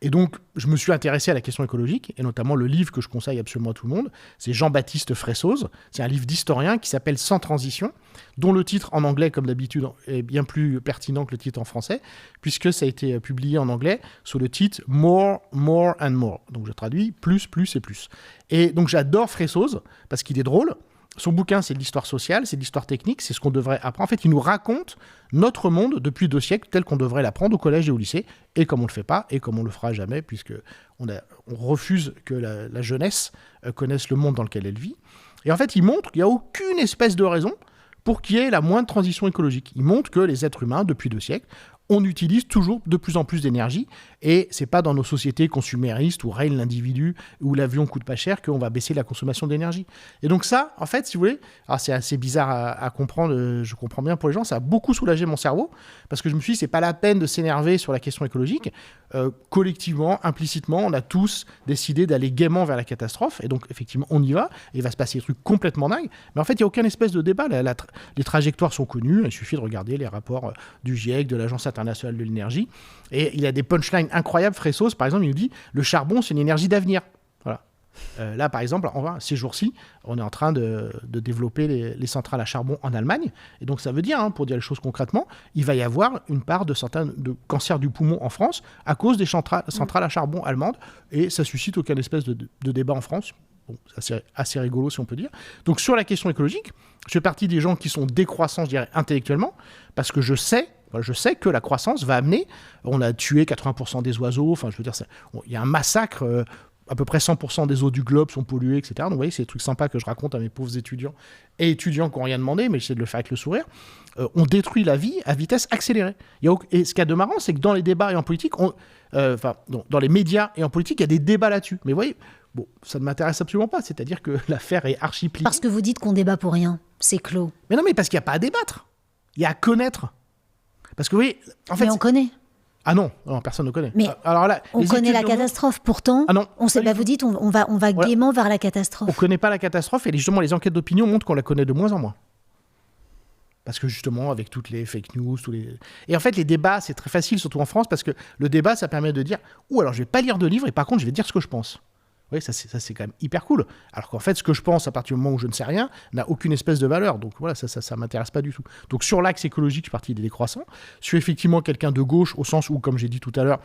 Et donc, je me suis intéressé à la question écologique, et notamment le livre que je conseille absolument à tout le monde, c'est Jean-Baptiste Fressoz. C'est un livre d'historien qui s'appelle Sans transition, dont le titre en anglais, comme d'habitude, est bien plus pertinent que le titre en français, puisque ça a été publié en anglais sous le titre More, More and More. Donc je traduis plus, plus et plus. Et donc j'adore Fressoz, parce qu'il est drôle. Son bouquin, c'est de l'histoire sociale, c'est de l'histoire technique, c'est ce qu'on devrait apprendre. En fait, il nous raconte notre monde depuis 2 siècles, tel qu'on devrait l'apprendre au collège et au lycée, et comme on ne le fait pas, et comme on ne le fera jamais, puisqu'on refuse que la jeunesse connaisse le monde dans lequel elle vit. Et en fait, il montre qu'il n'y a aucune espèce de raison pour qu'il y ait la moindre transition écologique. Il montre que les êtres humains, depuis 2 siècles, on utilise toujours de plus en plus d'énergie, et c'est pas dans nos sociétés consuméristes où règne l'individu, où l'avion coûte pas cher, qu'on va baisser la consommation d'énergie. Et donc ça, en fait, si vous voulez, alors c'est assez bizarre à comprendre, je comprends bien pour les gens, ça a beaucoup soulagé mon cerveau, parce que je me suis dit, c'est pas la peine de s'énerver sur la question écologique. Collectivement, implicitement, on a tous décidé d'aller gaiement vers la catastrophe, et donc effectivement, on y va, et il va se passer des trucs complètement dingues, mais en fait, il n'y a aucun espèce de débat, les trajectoires sont connues, il suffit de regarder les rapports du GIEC, de l'Agence internationale de l'énergie, et il y a des punchlines incroyables. Fressoz, par exemple, il nous dit le charbon, c'est une énergie d'avenir. Voilà. Là, par exemple, ces jours-ci, on est en train de développer les centrales à charbon en Allemagne. Et donc, ça veut dire, pour dire les choses concrètement, il va y avoir une part de cancer du poumon en France à cause des centrales à charbon allemandes. Et ça suscite aucun espèce de débat en France. Bon, c'est assez rigolo, si on peut dire. Donc, sur la question écologique, je fais partie des gens qui sont décroissants, je dirais, intellectuellement, parce que je sais que la croissance va amener, on a tué 80% des oiseaux, enfin je veux dire, il y a un massacre, à peu près 100% des eaux du globe sont polluées, etc. Donc vous voyez, c'est des trucs sympas que je raconte à mes pauvres étudiants et étudiants qui n'ont rien demandé, mais j'essaie de le faire avec le sourire. On détruit la vie à vitesse accélérée. Et ce qu'il y a de marrant, c'est que dans les débats et en politique, dans les médias et en politique, il y a des débats là-dessus. Mais vous voyez, bon, ça ne m'intéresse absolument pas, c'est-à-dire que l'affaire est archi pliée. Parce que vous dites qu'on débat pour rien, c'est clos. Mais non, mais parce qu'il n'y a pas à débattre, il y a à connaître. Parce que oui, en fait, mais on connaît. Ah non, personne ne connaît. Mais alors là, on connaît la catastrophe. Pourtant, on sait. Vous dites, on va gaiement vers la catastrophe. On ne connaît pas la catastrophe, et justement, les enquêtes d'opinion montrent qu'on la connaît de moins en moins. Parce que justement, avec toutes les fake news, et en fait, les débats, c'est très facile, surtout en France, parce que le débat, ça permet de dire, alors je vais pas lire de livre, et par contre, je vais dire ce que je pense. Oui, ça c'est quand même hyper cool. Alors qu'en fait, ce que je pense à partir du moment où je ne sais rien n'a aucune espèce de valeur. Donc voilà, ça m'intéresse pas du tout. Donc sur l'axe écologique, je suis parti des décroissants. Je suis effectivement quelqu'un de gauche au sens où, comme j'ai dit tout à l'heure,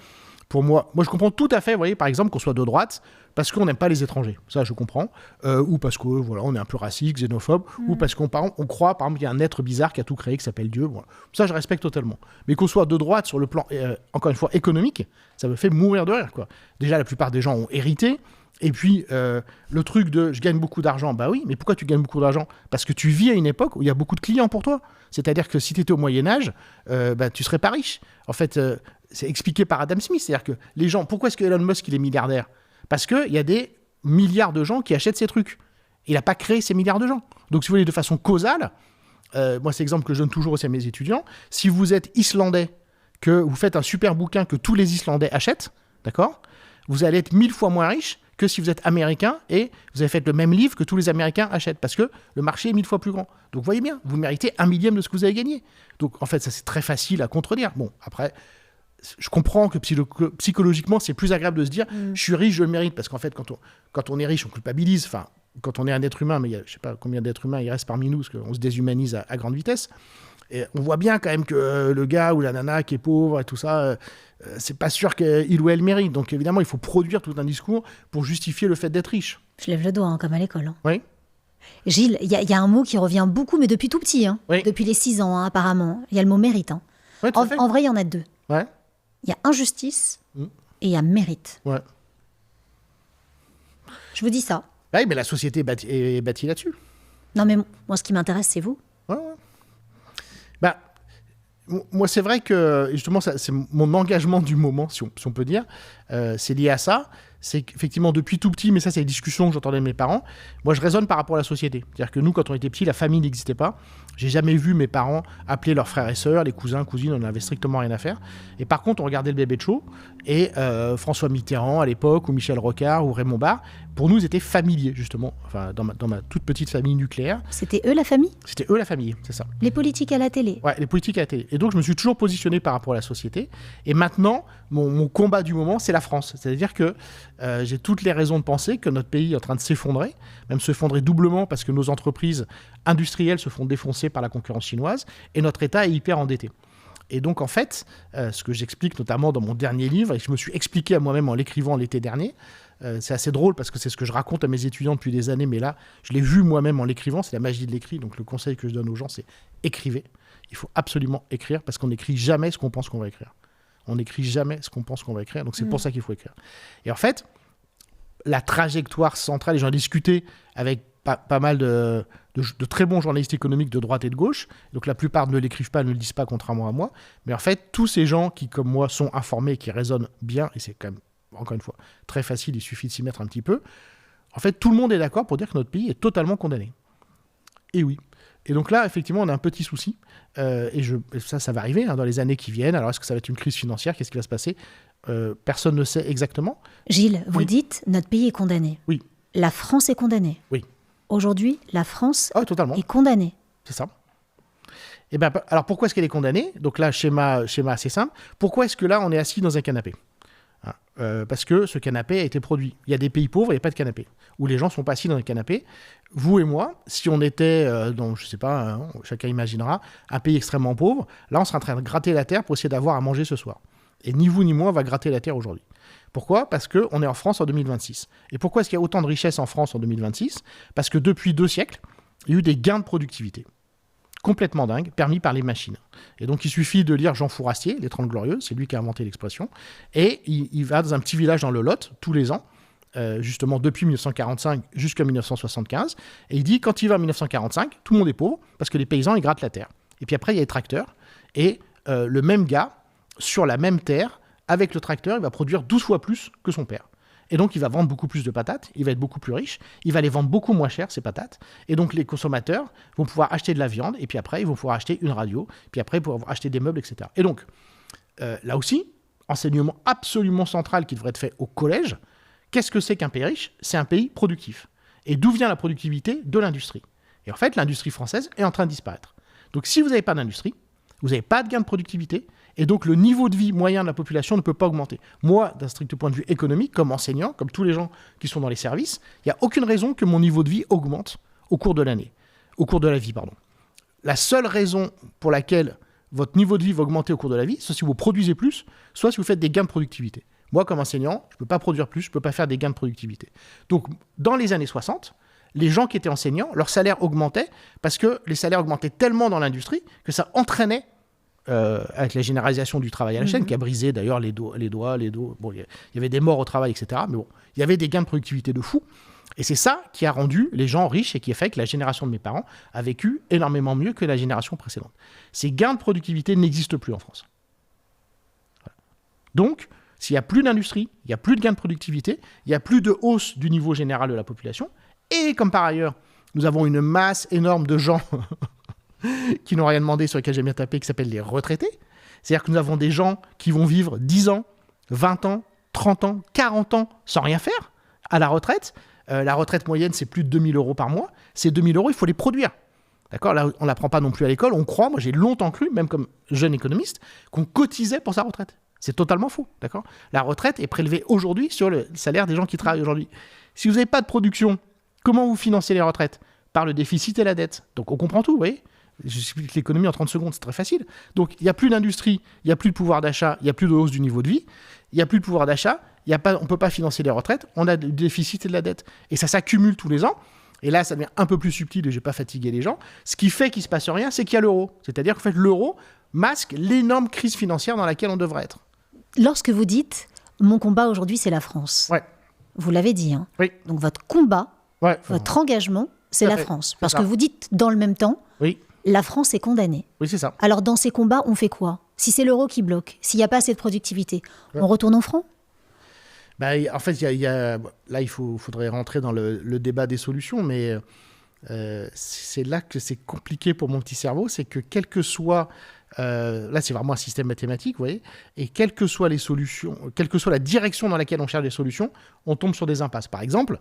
Pour moi, je comprends tout à fait, vous voyez, par exemple, qu'on soit de droite parce qu'on n'aime pas les étrangers. Ça, je comprends. Ou parce que, voilà, on est un peu raciste, xénophobe, ou parce qu'on croit, par exemple, qu'il y a un être bizarre qui a tout créé, qui s'appelle Dieu. Voilà. Ça, je respecte totalement. Mais qu'on soit de droite sur le plan, encore une fois, économique, ça me fait mourir de rire, quoi. Déjà, la plupart des gens ont hérité. Et puis, le truc de « je gagne beaucoup d'argent », bah oui, mais pourquoi tu gagnes beaucoup d'argent ? Parce que tu vis à une époque où il y a beaucoup de clients pour toi. C'est-à-dire que si tu étais au Moyen-Âge, tu serais pas riche. En fait, c'est expliqué par Adam Smith. C'est-à-dire que les gens... Pourquoi est-ce que Elon Musk il est milliardaire ? Parce qu'il y a des milliards de gens qui achètent ces trucs. Il n'a pas créé ces milliards de gens. Donc, si vous voulez, de façon causale, moi, c'est l'exemple que je donne toujours aussi à mes étudiants, si vous êtes Islandais, que vous faites un super bouquin que tous les Islandais achètent, d'accord ? Vous allez être 1000 fois moins riche que si vous êtes américain et vous avez fait le même livre que tous les Américains achètent, parce que le marché est 1000 fois plus grand. Donc, vous voyez bien, vous méritez 1/1000 de ce que vous avez gagné. Donc, en fait, ça, c'est très facile à contredire. Bon, après, je comprends que psychologiquement, c'est plus agréable de se dire « je suis riche, je le mérite », parce qu'en fait, quand on est riche, on culpabilise. Enfin, quand on est un être humain, mais il y a, je ne sais pas combien d'êtres humains il reste parmi nous, parce qu'on se déshumanise à grande vitesse. Et on voit bien quand même que le gars ou la nana qui est pauvre et tout ça, c'est pas sûr qu'il ou elle mérite. Donc évidemment, il faut produire tout un discours pour justifier le fait d'être riche. Je lève le doigt, comme à l'école. Oui. Gilles, il y a un mot qui revient beaucoup, mais depuis tout petit, oui. Depuis les 6 ans apparemment. Il y a le mot mérite. Oui, en vrai, il y en a 2. Ouais. Il y a injustice et il y a mérite. Ouais. Je vous dis ça. Oui, mais la société est bâtie là-dessus. Non, mais moi, ce qui m'intéresse, c'est vous. Ouais. Moi, c'est vrai que, justement, c'est mon engagement du moment, si on peut dire. C'est lié à ça. C'est qu'effectivement, depuis tout petit, mais ça, c'est les discussions que j'entendais de mes parents, moi, je raisonne par rapport à la société. C'est-à-dire que nous, quand on était petits, la famille n'existait pas. J'ai jamais vu mes parents appeler leurs frères et sœurs, les cousins, cousines, on n'avait strictement rien à faire. Et par contre, on regardait le Bébé de Show, et François Mitterrand, à l'époque, ou Michel Rocard, ou Raymond Barre, pour nous, ils étaient familiers, justement. Enfin, dans ma toute petite famille nucléaire. C'était eux, la famille ? C'était eux, la famille, c'est ça. Les politiques à la télé ? Ouais, les politiques à la télé. Et donc, je me suis toujours positionné par rapport à la société. Et maintenant, mon combat du moment, c'est la France. C'est-à-dire que j'ai toutes les raisons de penser que notre pays est en train de s'effondrer, même s'effondrer doublement parce que nos entreprises industrielles se font défoncer par la concurrence chinoise et notre État est hyper endetté. Et donc, en fait, ce que j'explique notamment dans mon dernier livre, et que je me suis expliqué à moi-même en l'écrivant l'été dernier, c'est assez drôle parce que c'est ce que je raconte à mes étudiants depuis des années, mais là, je l'ai vu moi-même en l'écrivant, c'est la magie de l'écrit. Donc, le conseil que je donne aux gens, c'est écrivez. Il faut absolument écrire parce qu'on n'écrit jamais ce qu'on pense qu'on va écrire. On n'écrit jamais ce qu'on pense qu'on va écrire, donc c'est pour ça qu'il faut écrire. Et en fait, la trajectoire centrale, et j'en ai discuté avec pas mal de très bons journalistes économiques de droite et de gauche, donc la plupart ne l'écrivent pas, ne le disent pas, contrairement à moi, mais en fait, tous ces gens qui, comme moi, sont informés et qui raisonnent bien, et c'est quand même, encore une fois, très facile, il suffit de s'y mettre un petit peu, en fait, tout le monde est d'accord pour dire que notre pays est totalement condamné. Et oui. Et donc là, effectivement, on a un petit souci, et ça va arriver dans les années qui viennent. Alors, est-ce que ça va être une crise financière ? Qu'est-ce qui va se passer ? Personne ne sait exactement. Gilles, vous dites, notre pays est condamné. Oui. La France est condamnée. Oui. Aujourd'hui, la France totalement. est condamnée. C'est ça. Et ben, alors, pourquoi est-ce qu'elle est condamnée ? Donc là, schéma assez simple. Pourquoi est-ce que là, on est assis dans un canapé ? Parce que ce canapé a été produit. Il y a des pays pauvres, il n'y a pas de canapé. Où les gens ne sont pas assis dans un canapé. Vous et moi, si on était dans, je ne sais pas, chacun imaginera, un pays extrêmement pauvre, là, on serait en train de gratter la terre pour essayer d'avoir à manger ce soir. Et ni vous ni moi, on va gratter la terre aujourd'hui. Pourquoi ? Parce qu'on est en France en 2026. Et pourquoi est-ce qu'il y a autant de richesses en France en 2026 ? Parce que depuis 2 siècles, il y a eu des gains de productivité complètement dingues, permis par les machines. Et donc, il suffit de lire Jean Fourastier, Les 30 Glorieuses, c'est lui qui a inventé l'expression, et il va dans un petit village dans le Lot, tous les ans, justement depuis 1945 jusqu'à 1975, et il dit, quand il va en 1945, tout le monde est pauvre, parce que les paysans, ils grattent la terre. Et puis après, il y a les tracteurs, et le même gars, sur la même terre, avec le tracteur, il va produire 12 fois plus que son père. Et donc, il va vendre beaucoup plus de patates, il va être beaucoup plus riche, il va les vendre beaucoup moins cher, ces patates. Et donc, les consommateurs vont pouvoir acheter de la viande, et puis après, ils vont pouvoir acheter une radio, puis après, ils vont pouvoir acheter des meubles, etc. Et donc, là aussi, enseignement absolument central qui devrait être fait au collège, qu'est-ce que c'est qu'un pays riche ? C'est un pays productif. Et d'où vient la productivité ? De l'industrie. Et en fait, l'industrie française est en train de disparaître. Donc, si vous n'avez pas d'industrie, vous n'avez pas de gain de productivité, et donc le niveau de vie moyen de la population ne peut pas augmenter. Moi, d'un strict point de vue économique, comme enseignant, comme tous les gens qui sont dans les services, il n'y a aucune raison que mon niveau de vie augmente au cours de l'année. Au cours de la vie, pardon. La seule raison pour laquelle votre niveau de vie va augmenter au cours de la vie, c'est si vous produisez plus, soit si vous faites des gains de productivité. Moi, comme enseignant, je ne peux pas produire plus, je ne peux pas faire des gains de productivité. Donc, dans les années 60, les gens qui étaient enseignants, leur salaire augmentait parce que les salaires augmentaient tellement dans l'industrie que ça entraînait, avec la généralisation du travail à la chaîne, qui a brisé d'ailleurs les doigts. Bon, il y avait des morts au travail, etc. Mais bon, il y avait des gains de productivité de fou. Et c'est ça qui a rendu les gens riches et qui a fait que la génération de mes parents a vécu énormément mieux que la génération précédente. Ces gains de productivité n'existent plus en France. Voilà. Donc, s'il n'y a plus d'industrie, il n'y a plus de gains de productivité, il n'y a plus de hausse du niveau général de la population, et comme par ailleurs, nous avons une masse énorme de gens qui n'ont rien demandé, sur lesquels j'aime bien taper, qui s'appellent les retraités. C'est-à-dire que nous avons des gens qui vont vivre 10 ans, 20 ans, 30 ans, 40 ans sans rien faire à la retraite. La retraite moyenne, c'est plus de 2 000 € par mois. Ces 2 000 €, il faut les produire. D'accord ? Là, on ne l'apprend pas non plus à l'école. On croit, moi j'ai longtemps cru, même comme jeune économiste, qu'on cotisait pour sa retraite. C'est totalement faux. D'accord ? La retraite est prélevée aujourd'hui sur le salaire des gens qui travaillent aujourd'hui. Si vous n'avez pas de production, comment vous financez les retraites ? Par le déficit et la dette. Donc on comprend tout, vous voyez ? J'explique l'économie en 30 secondes, c'est très facile. Donc il n'y a plus d'industrie, il n'y a plus de pouvoir d'achat, il n'y a plus de hausse du niveau de vie, il n'y a plus de pouvoir d'achat, on ne peut pas financer les retraites, on a du déficit et de la dette. Et ça s'accumule tous les ans. Et là, ça devient un peu plus subtil et je ne vais pas fatiguer les gens. Ce qui fait qu'il ne se passe rien, c'est qu'il y a l'euro. C'est-à-dire qu'en fait, l'euro masque l'énorme crise financière dans laquelle on devrait être. Lorsque vous dites « mon combat aujourd'hui, c'est la France Ouais. », vous l'avez dit. Hein. Oui. Donc votre combat, Ouais. votre engagement, c'est la France. Parce ça. que vous dites dans le même temps, Oui. la France est condamnée. Oui, c'est ça. Alors dans ces combats, on fait quoi ? Si c'est l'euro qui bloque, s'il n'y a pas assez de productivité, on retourne au franc ? En fait, là, il faudrait rentrer dans le débat des solutions, mais c'est là que c'est compliqué pour mon petit cerveau, c'est que quel que soit... là, c'est vraiment un système mathématique, vous voyez, et quelles que soient les solutions, quelle que soit la direction dans laquelle on cherche des solutions, on tombe sur des impasses. Par exemple,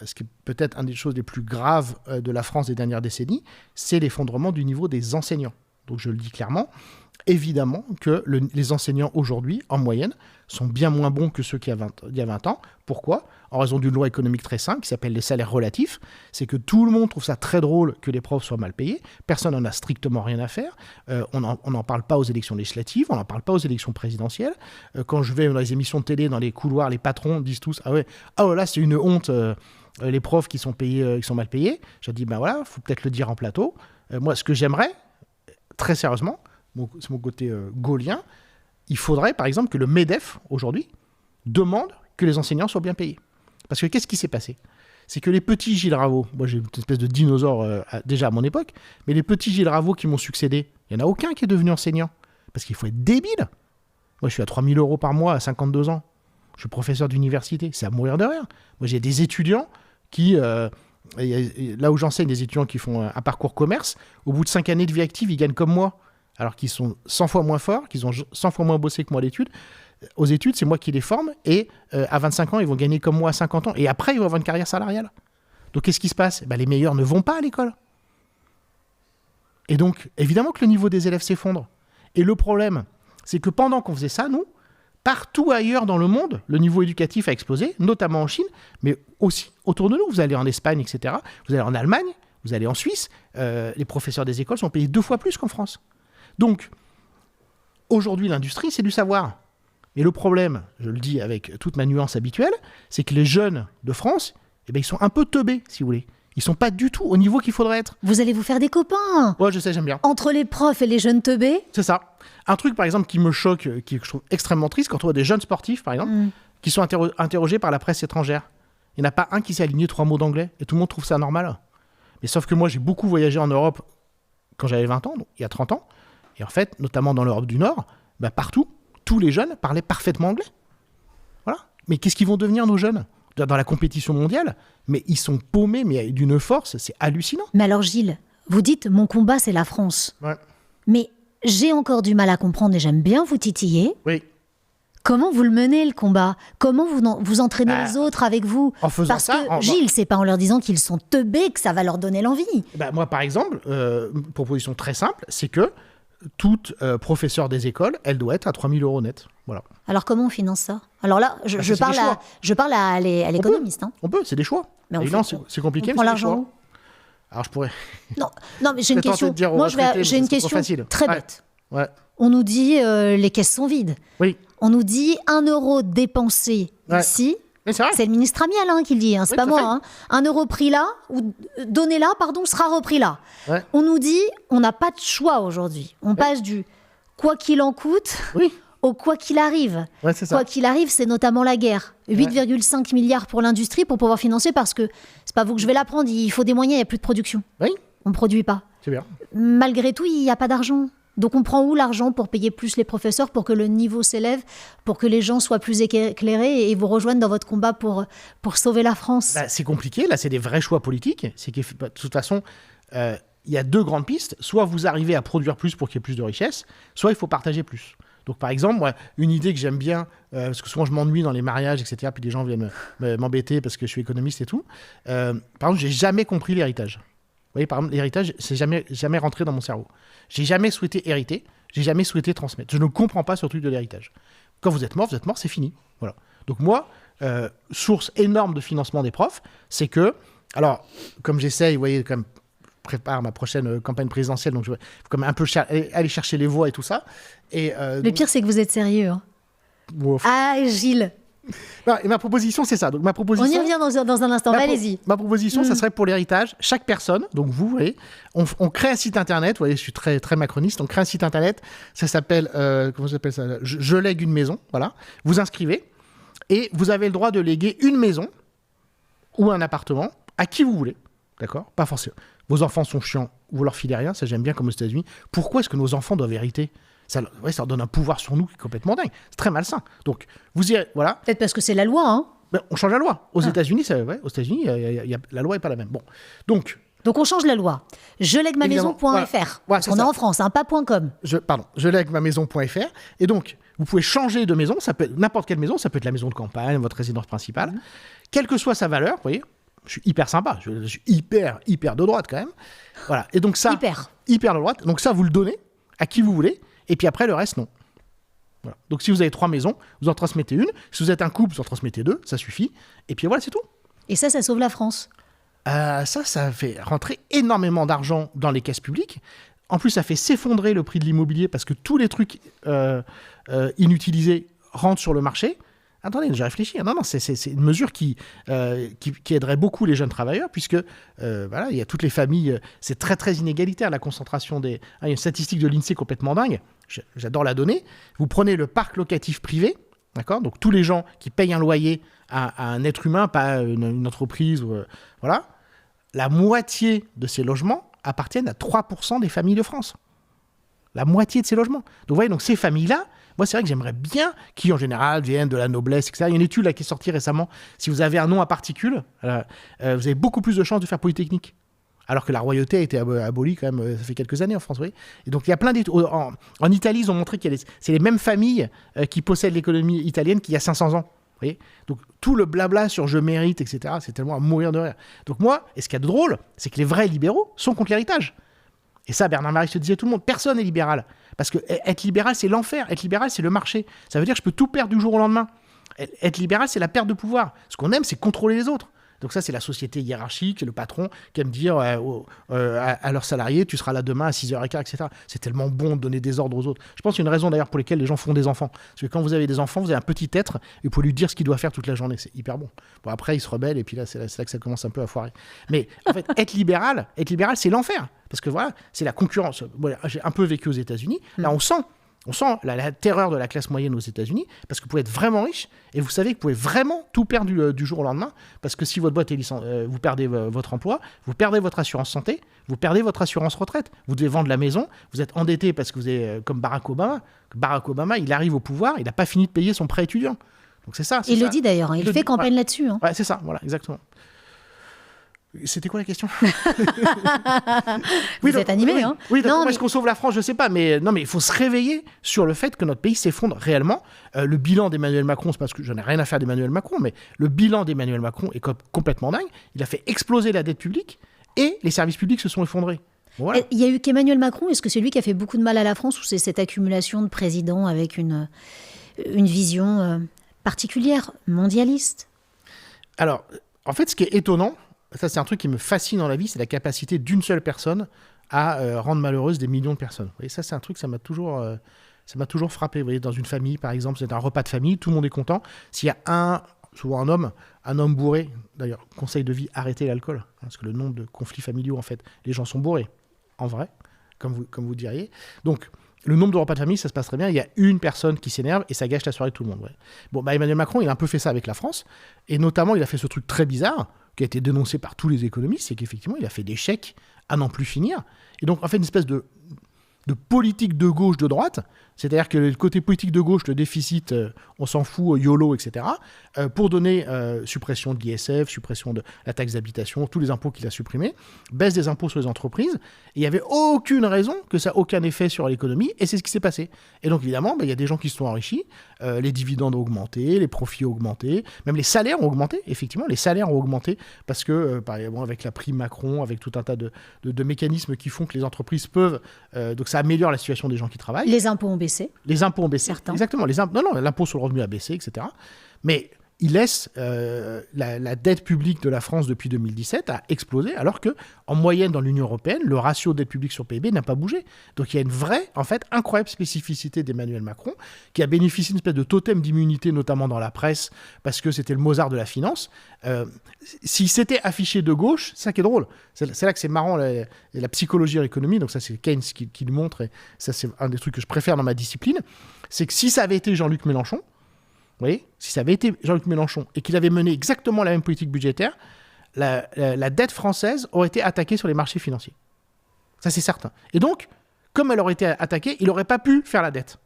ce qui est peut-être une des choses les plus graves de la France des dernières décennies, c'est l'effondrement du niveau des enseignants. Donc je le dis clairement, évidemment que les enseignants aujourd'hui, en moyenne, sont bien moins bons que ceux il y a 20 ans. Pourquoi ? En raison d'une loi économique très simple qui s'appelle les salaires relatifs. C'est que tout le monde trouve ça très drôle que les profs soient mal payés. Personne n'en a strictement rien à faire. On n'en parle pas aux élections législatives, on n'en parle pas aux élections présidentielles. Quand je vais dans les émissions de télé, dans les couloirs, les patrons disent tous « Ah ouais, là c'est une honte, les profs qui sont mal payés ». Je dis « Ben voilà, il faut peut-être le dire en plateau. Moi, ce que j'aimerais, très sérieusement, c'est mon côté gaullien, il faudrait par exemple que le MEDEF, aujourd'hui, demande que les enseignants soient bien payés. Parce que qu'est-ce qui s'est passé ? C'est que les petits Gilles Raveau, moi j'ai une espèce de dinosaure déjà à mon époque, mais les petits Gilles Raveau qui m'ont succédé, il n'y en a aucun qui est devenu enseignant. Parce qu'il faut être débile. Moi je suis à 3 000 € par mois à 52 ans. Je suis professeur d'université, c'est à mourir de rire. Moi j'ai des étudiants qui... là où j'enseigne, des étudiants qui font un parcours commerce, au bout de 5 années de vie active, ils gagnent comme moi, alors qu'ils sont 100 fois moins forts, qu'ils ont 100 fois moins bossé que moi aux études, c'est moi qui les forme, et à 25 ans, ils vont gagner comme moi à 50 ans, et après, ils vont avoir une carrière salariale. Donc, qu'est-ce qui se passe ? Les meilleurs ne vont pas à l'école. Et donc, évidemment que le niveau des élèves s'effondre. Et le problème, c'est que pendant qu'on faisait ça, nous, partout ailleurs dans le monde, le niveau éducatif a explosé, notamment en Chine, mais aussi autour de nous. Vous allez en Espagne, etc. Vous allez en Allemagne, vous allez en Suisse. Les professeurs des écoles sont payés 2 fois plus qu'en France. Donc, aujourd'hui, l'industrie, c'est du savoir. Et le problème, je le dis avec toute ma nuance habituelle, c'est que les jeunes de France, ils sont un peu teubés, si vous voulez. Ils sont pas du tout au niveau qu'il faudrait être. Vous allez vous faire des copains. Ouais, je sais, j'aime bien. Entre les profs et les jeunes teubés. C'est ça. Un truc, par exemple, qui me choque, que je trouve extrêmement triste, quand on voit des jeunes sportifs, par exemple, qui sont interrogés par la presse étrangère. Il n'y en a pas un qui s'est aligné 3 mots d'anglais, et tout le monde trouve ça normal. Mais sauf que moi, j'ai beaucoup voyagé en Europe quand j'avais 20 ans, donc il y a 30 ans. Et en fait, notamment dans l'Europe du Nord, partout, tous les jeunes parlaient parfaitement anglais. Voilà. Mais qu'est-ce qu'ils vont devenir, nos jeunes ? Dans la compétition mondiale, mais ils sont paumés, mais d'une force, c'est hallucinant. Mais alors Gilles, vous dites « mon combat, c'est la France ouais. ». Mais j'ai encore du mal à comprendre, et j'aime bien vous titiller. Oui. Comment vous le menez, le combat ? Comment vous entraînez les autres avec vous ? En faisant Parce ça, que Gilles, c'est pas en leur disant qu'ils sont teubés que ça va leur donner l'envie. Moi, par exemple, proposition très simple, c'est que toute professeure des écoles, elle doit être à 3 000 € net. Voilà. Alors comment on finance ça ? Alors là, je parle à l'économiste. On peut, c'est des choix. Mais c'est compliqué, on prend mais c'est des l'argent choix. où ? Alors je pourrais... Non, mais j'ai une question. Moi, j'ai une question très bête. Ouais. On nous dit les caisses sont vides. Oui. On nous dit 1 euro dépensé ici. C'est le ministre Amiel qui le dit, c'est pas moi. 1 euro pris là, ou donné là, sera repris là. Ouais. On nous dit, on n'a pas de choix aujourd'hui. On passe du quoi qu'il en coûte au quoi qu'il arrive. Ouais, c'est ça. Quoi qu'il arrive, c'est notamment la guerre. 8,5 milliards pour l'industrie pour pouvoir financer, parce que c'est pas vous que je vais la prendre, il faut des moyens, il n'y a plus de production. Oui. On ne produit pas. C'est bien. Malgré tout, il n'y a pas d'argent. Donc on prend où l'argent pour payer plus les professeurs, pour que le niveau s'élève, pour que les gens soient plus éclairés et vous rejoignent dans votre combat pour sauver la France? C'est compliqué, là c'est des vrais choix politiques. C'est que, de toute façon, il y a 2 grandes pistes. Soit vous arrivez à produire plus pour qu'il y ait plus de richesse, soit il faut partager plus. Donc par exemple, moi, une idée que j'aime bien, parce que souvent je m'ennuie dans les mariages, etc., puis les gens viennent m'embêter parce que je suis économiste et tout. Par exemple, j'ai jamais compris l'héritage. Vous voyez, par exemple, l'héritage, c'est jamais rentré dans mon cerveau. J'ai jamais souhaité hériter, j'ai jamais souhaité transmettre. Je ne comprends pas ce truc de l'héritage. Quand vous êtes mort, c'est fini. Voilà. Donc moi, source énorme de financement des profs, c'est que, alors, comme j'essaye, vous voyez, comme prépare ma prochaine campagne présidentielle, donc je vais comme un peu aller chercher les voix et tout ça. Et, le pire, c'est que vous êtes sérieux. Ah, Gilles. Non, et ma proposition, c'est ça. Donc, ma proposition, on y revient dans un instant, allez-y. Ma proposition, ça serait pour l'héritage. Chaque personne, donc vous voyez, on crée un site internet. Vous voyez, je suis très, très macroniste. On crée un site internet. Ça s'appelle, comment ça s'appelle ça ? Je lègue une maison. Voilà. Vous inscrivez et vous avez le droit de léguer une maison ou un appartement à qui vous voulez. D'accord ? Pas forcément. Vos enfants sont chiants, vous leur filez rien. Ça, j'aime bien comme aux États-Unis. Pourquoi est-ce que nos enfants doivent hériter ? Ça leur donne un pouvoir sur nous qui est complètement dingue. C'est très malsain. Donc, vous irez, voilà. Peut-être parce que c'est la loi, Ben, on change la loi. Aux États-Unis, la loi n'est pas la même. Bon, donc on change la loi. Je lègue ma maison.fr. Parce qu'on est en France, pas .com. Je lègue ma maison.fr. Et donc, vous pouvez changer de maison. Ça peut être n'importe quelle maison. Ça peut être la maison de campagne, votre résidence principale. Quelle que soit sa valeur, vous voyez, je suis hyper sympa. Je suis hyper de droite quand même. Voilà. Et donc ça, hyper de droite. Donc ça, vous le donnez à qui vous voulez. Et puis après, le reste, non. Voilà. Donc si vous avez 3 maisons, vous en transmettez une. Si vous êtes un couple, vous en transmettez 2. Ça suffit. Et puis voilà, c'est tout. Et ça sauve la France. Ça fait rentrer énormément d'argent dans les caisses publiques. En plus, ça fait s'effondrer le prix de l'immobilier parce que tous les trucs inutilisés rentrent sur le marché. Attendez, j'ai réfléchi. Non, c'est une mesure qui aiderait beaucoup les jeunes travailleurs, puisque voilà, il y a toutes les familles. C'est très, très inégalitaire, la concentration des... il y a une statistique de l'INSEE complètement dingue. J'adore la donner. Vous prenez le parc locatif privé, d'accord ? Donc, tous les gens qui payent un loyer à un être humain, pas une entreprise. Voilà. La moitié de ces logements appartiennent à 3% des familles de France. La moitié de ces logements. Donc, vous voyez, donc ces familles-là, moi, c'est vrai que j'aimerais bien qui, en général, viennent de la noblesse, etc. Il y a une étude là, qui est sortie récemment. Si vous avez un nom à particules, vous avez beaucoup plus de chances de faire Polytechnique. Alors que la royauté a été abolie quand même, ça fait quelques années en France. Oui. Et donc, il y a plein d'études. En Italie, ils ont montré que c'est les mêmes familles qui possèdent l'économie italienne qu'il y a 500 ans. Vous voyez ? Donc, tout le blabla sur je mérite, etc., c'est tellement à mourir de rire. Donc, moi, et ce qu'il y a de drôle, c'est que les vrais libéraux sont contre l'héritage. Et ça, Bernard Mariche le disait, tout le monde, personne n'est libéral. Parce que être libéral, c'est l'enfer. Être libéral, c'est le marché. Ça veut dire que je peux tout perdre du jour au lendemain. Être libéral, c'est la perte de pouvoir. Ce qu'on aime, c'est contrôler les autres. Donc ça, c'est la société hiérarchique, le patron qui aime dire à leurs salariés, tu seras là demain à 6h15, etc. C'est tellement bon de donner des ordres aux autres. Je pense qu'il y a une raison d'ailleurs pour laquelle les gens font des enfants. Parce que quand vous avez des enfants, vous avez un petit être, et vous pouvez lui dire ce qu'il doit faire toute la journée. C'est hyper bon. Bon, après, il se rebelle, et puis là, c'est là que ça commence un peu à foirer. Mais en fait, être libéral, c'est l'enfer. Parce que voilà, c'est la concurrence. Bon, j'ai un peu vécu aux États-Unis. Là, on sent la terreur de la classe moyenne aux États-Unis, parce que vous pouvez être vraiment riche, et vous savez que vous pouvez vraiment tout perdre du jour au lendemain, parce que si votre boîte est vous perdez votre emploi, vous perdez votre assurance santé, vous perdez votre assurance retraite, vous devez vendre la maison, vous êtes endetté parce que vous êtes comme Barack Obama. Barack Obama, il arrive au pouvoir, il n'a pas fini de payer son prêt étudiant. Donc c'est ça. Il le dit d'ailleurs, il fait campagne là-dessus. Ouais, c'est ça, voilà, exactement. C'était quoi la question ? Vous êtes animé, hein ? Oui, comment est-ce qu'on sauve la France ? Je ne sais pas, mais il faut se réveiller sur le fait que notre pays s'effondre réellement. Le bilan d'Emmanuel Macron, c'est parce que je n'ai rien à faire d'Emmanuel Macron, mais le bilan d'Emmanuel Macron est complètement dingue. Il a fait exploser la dette publique et les services publics se sont effondrés. Voilà. Il y a eu qu'Emmanuel Macron, est-ce que c'est lui qui a fait beaucoup de mal à la France, ou c'est cette accumulation de présidents avec une vision particulière, mondialiste ? Alors, en fait, ce qui est étonnant, ça, c'est un truc qui me fascine dans la vie, c'est la capacité d'une seule personne à rendre malheureuse des millions de personnes. Et ça, c'est un truc, ça m'a toujours Ça m'a toujours frappé. Vous voyez, dans une famille, par exemple, c'est un repas de famille, tout le monde est content. S'il y a souvent un homme bourré, d'ailleurs, conseil de vie, arrêtez l'alcool, parce que le nombre de conflits familiaux, en fait, les gens sont bourrés, en vrai, comme vous diriez. Donc, le nombre de repas de famille, ça se passe très bien. Il y a une personne qui s'énerve et ça gâche la soirée de tout le monde. Ouais. Bon, Emmanuel Macron, il a un peu fait ça avec la France. Et notamment, il a fait ce truc très bizarre qui a été dénoncé par tous les économistes, c'est qu'effectivement, il a fait des chèques à n'en plus finir. Et donc, en fait, une espèce de politique de gauche, de droite, c'est-à-dire que le côté politique de gauche, le déficit, on s'en fout, YOLO, etc., pour donner suppression de l'ISF, suppression de la taxe d'habitation, tous les impôts qu'il a supprimés, baisse des impôts sur les entreprises, et il n'y avait aucune raison que ça ait aucun effet sur l'économie, et c'est ce qui s'est passé. Et donc, évidemment, il y a des gens qui se sont enrichis, les dividendes ont augmenté, les profits ont augmenté, même les salaires ont augmenté, effectivement, les salaires ont augmenté, parce que, par exemple, avec la prime Macron, avec tout un tas de mécanismes qui font que les entreprises peuvent... donc ça améliore la situation des gens qui travaillent. Les impôts ont baissé. Les impôts ont baissé. Certains. Exactement. L'impôt sur le revenu a baissé, etc. Mais il laisse la dette publique de la France depuis 2017 a explosé, alors que en moyenne dans l'Union européenne, le ratio dette publique sur PIB n'a pas bougé. Donc il y a une vraie, en fait, incroyable spécificité d'Emmanuel Macron, qui a bénéficié d'une espèce de totem d'immunité, notamment dans la presse, parce que c'était le Mozart de la finance. S'il s'était affiché de gauche, c'est ça qui est drôle. C'est là que c'est marrant, la psychologie en économie, donc ça c'est Keynes qui le montre, et ça c'est un des trucs que je préfère dans ma discipline, c'est que si ça avait été Jean-Luc Mélenchon, vous voyez, si ça avait été Jean-Luc Mélenchon et qu'il avait mené exactement la même politique budgétaire, la dette française aurait été attaquée sur les marchés financiers. Ça, c'est certain. Et donc, comme elle aurait été attaquée, il n'aurait pas pu faire la dette.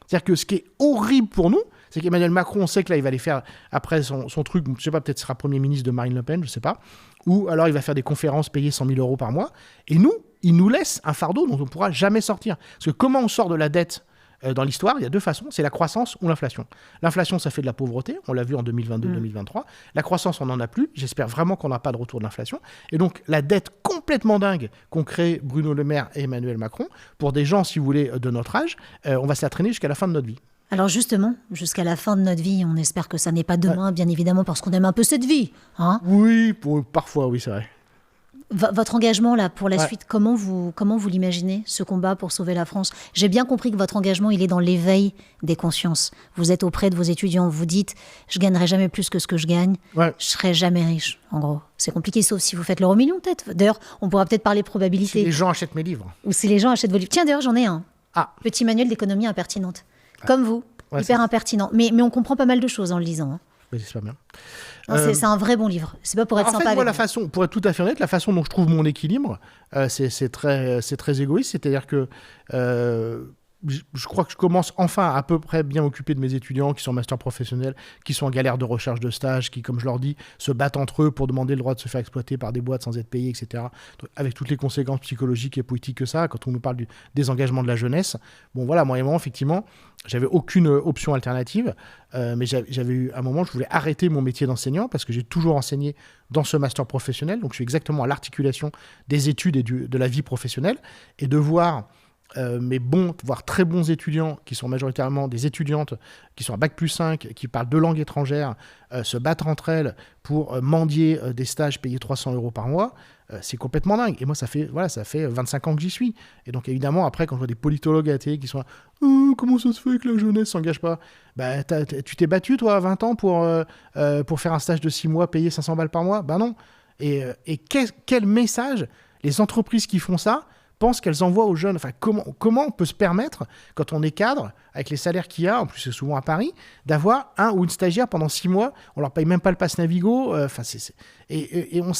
C'est-à-dire que ce qui est horrible pour nous, c'est qu'Emmanuel Macron, on sait que là, il va aller faire, après son truc, je ne sais pas, peut-être sera Premier ministre de Marine Le Pen, je ne sais pas, ou alors il va faire des conférences payées 100 000 € par mois. Et nous, il nous laisse un fardeau dont on ne pourra jamais sortir. Parce que comment on sort de la dette dans l'histoire, il y a deux façons, c'est la croissance ou l'inflation. L'inflation, ça fait de la pauvreté, on l'a vu en 2022-2023. La croissance, on n'en a plus, j'espère vraiment qu'on n'a pas de retour de l'inflation. Et donc, la dette complètement dingue qu'ont créé Bruno Le Maire et Emmanuel Macron, pour des gens, si vous voulez, de notre âge, on va se la traîner jusqu'à la fin de notre vie. Alors justement, jusqu'à la fin de notre vie, on espère que ça n'est pas demain, bien évidemment, parce qu'on aime un peu cette vie. Hein, oui, parfois, oui, c'est vrai. Votre engagement là pour la suite, comment vous l'imaginez, ce combat pour sauver la France? J'ai bien compris que votre engagement, il est dans l'éveil des consciences. Vous êtes auprès de vos étudiants, vous dites « je gagnerai jamais plus que ce que je gagne, je serai jamais riche ». En gros, c'est compliqué, sauf si vous faites l'euro million peut-être. D'ailleurs, on pourra peut-être parler probabilité. Si les gens achètent mes livres. Ou si les gens achètent vos livres. Tiens, d'ailleurs, j'en ai un. Petit manuel d'économie impertinente. Comme vous, hyper impertinent. Mais on comprend pas mal de choses en le lisant. Hein. Mais c'est pas bien. Non, c'est un vrai bon livre. C'est pas pour être sympa. En fait, moi, pour être tout à fait honnête, la façon dont je trouve mon équilibre, c'est très égoïste. C'est-à-dire que je crois que je commence enfin à peu près bien m'occuper de mes étudiants qui sont master professionnels, qui sont en galère de recherche de stage, qui, comme je leur dis, se battent entre eux pour demander le droit de se faire exploiter par des boîtes sans être payés, etc. Donc, avec toutes les conséquences psychologiques et politiques que ça, quand on nous parle du désengagement de la jeunesse. Bon, voilà, moi, effectivement, j'avais aucune option alternative, mais j'avais eu un moment, je voulais arrêter mon métier d'enseignant parce que j'ai toujours enseigné dans ce master professionnel, donc je suis exactement à l'articulation des études et de la vie professionnelle, et de voir mes bons, voire très bons étudiants, qui sont majoritairement des étudiantes qui sont à Bac+5, qui parlent 2 langues étrangères, se battre entre elles pour mendier des stages payés 300 € par mois, c'est complètement dingue. Et moi, ça fait 25 ans que j'y suis. Et donc, évidemment, après, quand je vois des politologues à la télé qui sont là, comment ça se fait que la jeunesse s'engage pas ? Bah, tu t'es battu, toi, à 20 ans pour faire un stage de 6 mois payé 500 balles par mois ? Ben non. Et quel message les entreprises qui font ça pensent qu'elles envoient aux jeunes. Enfin, comment on peut se permettre, quand on est cadre, avec les salaires qu'il y a, en plus c'est souvent à Paris, d'avoir un ou une stagiaire pendant 6 mois, on leur paye même pas le pass Navigo, et on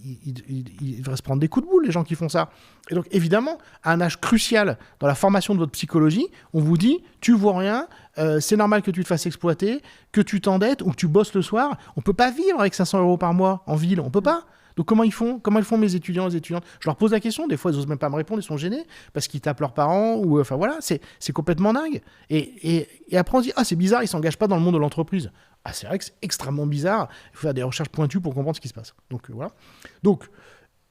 ils devraient se prendre des coups de boule, les gens qui font ça. Et donc, évidemment, à un âge crucial dans la formation de votre psychologie, on vous dit, tu vaux rien, c'est normal que tu te fasses exploiter, que tu t'endettes ou que tu bosses le soir. On peut pas vivre avec 500 € par mois en ville, on peut pas. Donc comment ils font mes étudiants, les étudiantes ? Je leur pose la question, des fois ils n'osent même pas me répondre, ils sont gênés parce qu'ils tapent leurs parents, ou enfin voilà, c'est complètement dingue. Et après on se dit, c'est bizarre, ils ne s'engagent pas dans le monde de l'entreprise. C'est vrai que c'est extrêmement bizarre, il faut faire des recherches pointues pour comprendre ce qui se passe. Donc voilà. Donc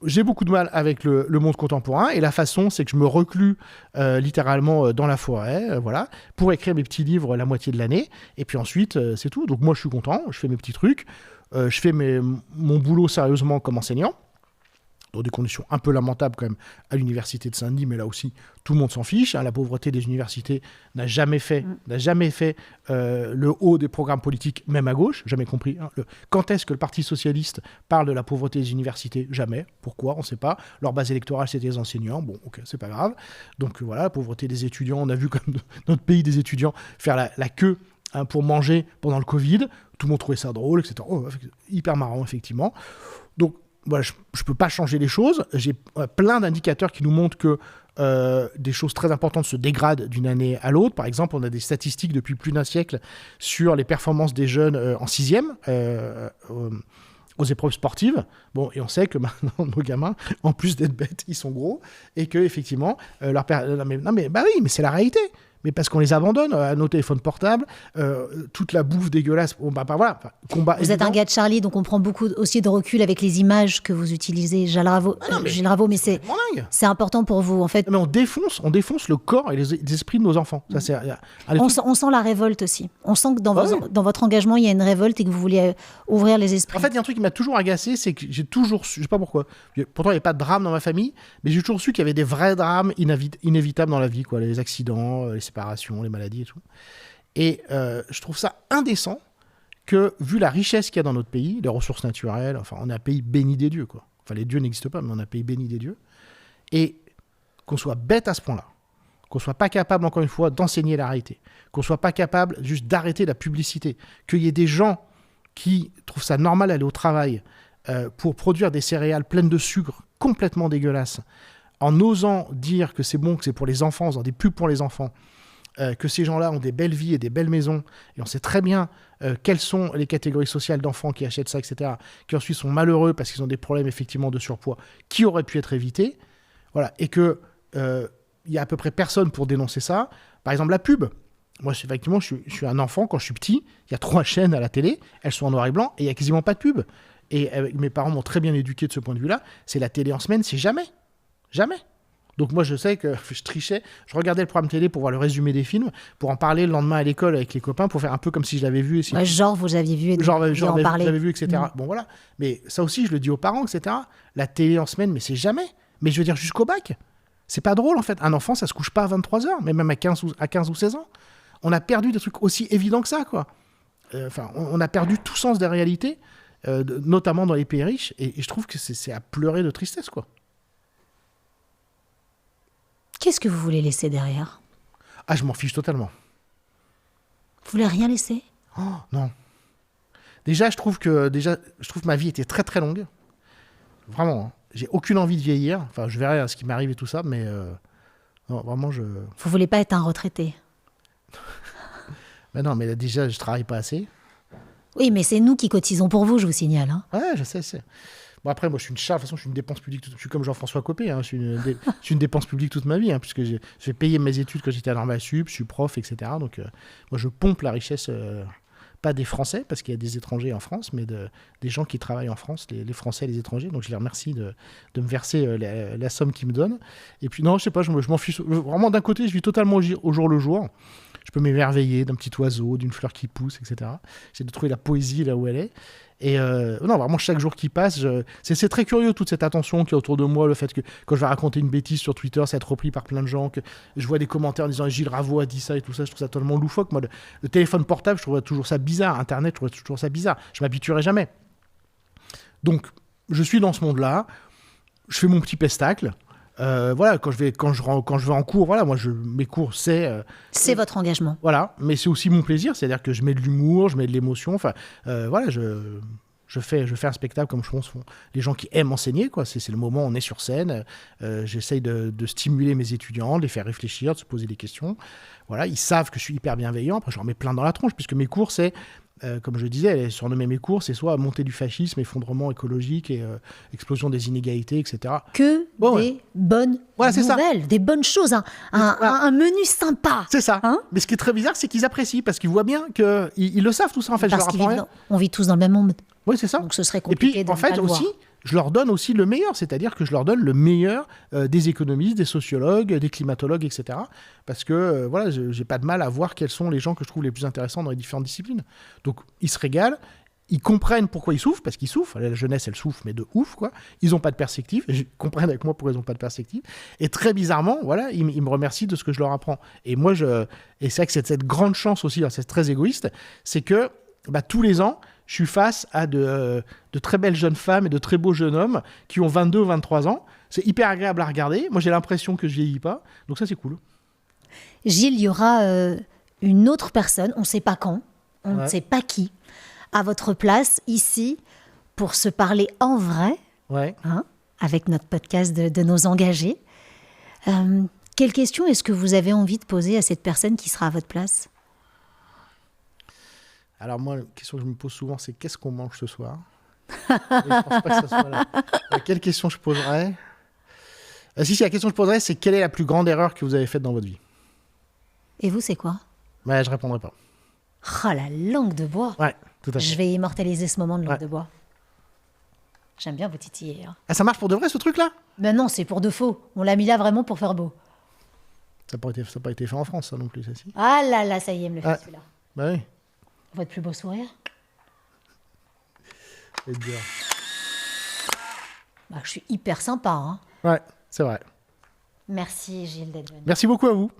j'ai beaucoup de mal avec le monde contemporain, et la façon, c'est que je me reclus littéralement dans la forêt, voilà, pour écrire mes petits livres la moitié de l'année, et puis ensuite c'est tout. Donc moi je suis content, je fais mes petits trucs. Je fais mon boulot sérieusement comme enseignant. dans des conditions un peu lamentables quand même, à l'université de Saint-Denis, mais là aussi, tout le monde s'en fiche. Hein. La pauvreté des universités n'a jamais fait le haut des programmes politiques, même à gauche, jamais compris. Hein. Quand est-ce que le Parti socialiste parle de la pauvreté des universités ? Jamais. Pourquoi ? On ne sait pas. Leur base électorale, c'était les enseignants. Bon, ok, c'est pas grave. Donc voilà, la pauvreté des étudiants, on a vu comme notre pays des étudiants faire la queue pour manger pendant le Covid. Tout le monde trouvait ça drôle, etc. Oh, hyper marrant, effectivement. Donc, voilà, je ne peux pas changer les choses. J'ai plein d'indicateurs qui nous montrent que des choses très importantes se dégradent d'une année à l'autre. Par exemple, on a des statistiques depuis plus d'un siècle sur les performances des jeunes en 6e aux épreuves sportives. Bon, et on sait que maintenant, nos gamins, en plus d'être bêtes, ils sont gros. Et que effectivement, mais c'est la réalité. Mais parce qu'on les abandonne à nos téléphones portables, toute la bouffe dégueulasse. Voilà, combat. Vous êtes un gars de Charlie, donc on prend beaucoup aussi de recul avec les images que vous utilisez, Gilles Ravaud. Mais c'est important pour vous, en fait. Mais on défonce le corps et les esprits de nos enfants. Ça, on sent la révolte aussi. On sent que dans votre engagement, il y a une révolte et que vous voulez ouvrir les esprits. En fait, il y a un truc qui m'a toujours agacé, c'est que j'ai toujours su, je sais pas pourquoi, pourtant il n'y a pas de drame dans ma famille, mais j'ai toujours su qu'il y avait des vrais drames inévitables dans la vie, quoi, les accidents, les séparations, les maladies et tout. Et je trouve ça indécent que, vu la richesse qu'il y a dans notre pays, les ressources naturelles, enfin, on est un pays béni des dieux, quoi. Enfin, les dieux n'existent pas, mais on est un pays béni des dieux. Et qu'on soit bête à ce point-là, qu'on soit pas capable, encore une fois, d'enseigner la réalité, qu'on soit pas capable juste d'arrêter la publicité, qu'il y ait des gens qui trouvent ça normal d'aller au travail pour produire des céréales pleines de sucre complètement dégueulasses, en osant dire que c'est bon, que c'est pour les enfants, en faisant des pubs pour les enfants, que ces gens-là ont des belles vies et des belles maisons, et on sait très bien quelles sont les catégories sociales d'enfants qui achètent ça, etc., qui ensuite sont malheureux parce qu'ils ont des problèmes effectivement de surpoids qui auraient pu être évités, voilà, et que il y a à peu près personne pour dénoncer ça. Par exemple, la pub. Moi, effectivement, je suis un enfant, quand je suis petit, il y a 3 chaînes à la télé, elles sont en noir et blanc, et il n'y a quasiment pas de pub. Et mes parents m'ont très bien éduqué de ce point de vue-là, c'est la télé en semaine, c'est jamais. Jamais. Donc moi, je sais que je trichais, je regardais le programme télé pour voir le résumé des films, pour en parler le lendemain à l'école avec les copains, pour faire un peu comme si je l'avais vu. Genre, vous aviez vu et en parler. J'avais vu, etc. Bon, voilà. Mais ça aussi, je le dis aux parents, etc. La télé en semaine, mais c'est jamais. Mais je veux dire, jusqu'au bac. C'est pas drôle, en fait. Un enfant, ça se couche pas à 23h, mais même à 15 ou 16 ans. On a perdu des trucs aussi évidents que ça, quoi. On a perdu tout sens des réalités, notamment dans les pays riches, et je trouve que c'est à pleurer de tristesse, quoi. Qu'est-ce que vous voulez laisser derrière ? Ah, je m'en fiche totalement. Vous voulez rien laisser ? Oh, non. Déjà, je trouve que ma vie était très très longue. Vraiment, hein. J'ai aucune envie de vieillir. Enfin, je verrai ce qui m'arrive et tout ça, mais non, vraiment, Vous voulez pas être un retraité ? Mais non, mais déjà, je travaille pas assez. Oui, mais c'est nous qui cotisons pour vous, je vous signale. Hein. Ouais, je sais. Bon, après, moi, je suis une charge. De toute façon, je suis une dépense publique. Je suis comme Jean-François Copé. Hein. Je suis une dépense publique toute ma vie, hein, puisque j'ai payé mes études quand j'étais à Normal Sup, je suis prof, etc. Donc, moi, je pompe la richesse, pas des Français, parce qu'il y a des étrangers en France, mais des gens qui travaillent en France, les Français et les étrangers. Donc, je les remercie de me verser la somme qu'ils me donnent. Et puis, non, je sais pas, je m'en fiche. Vraiment, d'un côté, je vis totalement au jour le jour. Je peux m'émerveiller d'un petit oiseau, d'une fleur qui pousse, etc. J'essaie de trouver la poésie là où elle est. Et non, vraiment, chaque jour qui passe, c'est très curieux, toute cette attention qu'il y a autour de moi, le fait que quand je vais raconter une bêtise sur Twitter, ça va être repris par plein de gens, que je vois des commentaires en disant Gilles Ravaud a dit ça et tout ça, je trouve ça tellement loufoque. Moi, le téléphone portable, je trouve toujours ça bizarre. Internet, je trouve toujours ça bizarre. Je m'habituerai jamais. Donc, je suis dans ce monde-là, je fais mon petit pestacle. Voilà, quand je vais en cours, voilà, mes cours, c'est votre engagement. Voilà, mais c'est aussi mon plaisir, c'est-à-dire que je mets de l'humour, je mets de l'émotion, enfin, voilà, je fais un spectacle comme je pense font les gens qui aiment enseigner, quoi. C'est le moment où on est sur scène, j'essaye de stimuler mes étudiants, de les faire réfléchir, de se poser des questions. Voilà, ils savent que je suis hyper bienveillant, après je leur mets plein dans la tronche, puisque mes cours, c'est comme je disais, surnommer mes cours, c'est soit montée du fascisme, effondrement écologique et explosion des inégalités, etc. Des bonnes nouvelles, des bonnes choses, un menu sympa. C'est ça. Hein, mais ce qui est très bizarre, c'est qu'ils apprécient, parce qu'ils voient bien qu'ils le savent tout ça, en fait. Parce qu'on vit tous dans le même monde. Oui, c'est ça. Donc ce serait compliqué de ne pas le voir. Je leur donne aussi le meilleur, c'est-à-dire que je leur donne le meilleur des économistes, des sociologues, des climatologues, etc. Parce que voilà, j'ai pas de mal à voir quels sont les gens que je trouve les plus intéressants dans les différentes disciplines. Donc ils se régalent. ils comprennent pourquoi ils souffrent, parce qu'ils souffrent. La jeunesse, elle souffre, mais de ouf, quoi. Ils n'ont pas de perspective. Ils comprennent avec moi pourquoi ils n'ont pas de perspective. Et très bizarrement, voilà, ils me remercient de ce que je leur apprends. Et moi, et c'est vrai que c'est cette grande chance aussi, c'est très égoïste, c'est que tous les ans, je suis face à de très belles jeunes femmes et de très beaux jeunes hommes qui ont 22 ou 23 ans. C'est hyper agréable à regarder. Moi, j'ai l'impression que je vieillis pas. Donc ça, c'est cool. Gilles, il y aura une autre personne, on ne sait pas quand, on ne sait pas qui, à votre place, ici, pour se parler en vrai, avec notre podcast de nos engagés. Quelle question est-ce que vous avez envie de poser à cette personne qui sera à votre place ? Alors moi, la question que je me pose souvent, c'est qu'est-ce qu'on mange ce soir ? Je ne pense pas que ça soit là. Quelle question je poserais ? Si, la question que je poserais, c'est quelle est la plus grande erreur que vous avez faite dans votre vie ? Et vous, c'est quoi ? Je ne répondrai pas. Oh, la langue de bois. Ouais, tout à fait. Je vais immortaliser ce moment de langue de bois. J'aime bien vous titiller. Hein. Ah, ça marche pour de vrai, ce truc-là ? Ben non, c'est pour de faux. On l'a mis là vraiment pour faire beau. Ça n'a pas été fait en France, ça non plus, ça si. Ah là là, ça y est, me le fait celui-là. Bah oui. Votre plus beau sourire ? C'est dur. Je suis hyper sympa. Hein. Ouais, c'est vrai. Merci Gilles d'être venu. Merci beaucoup à vous.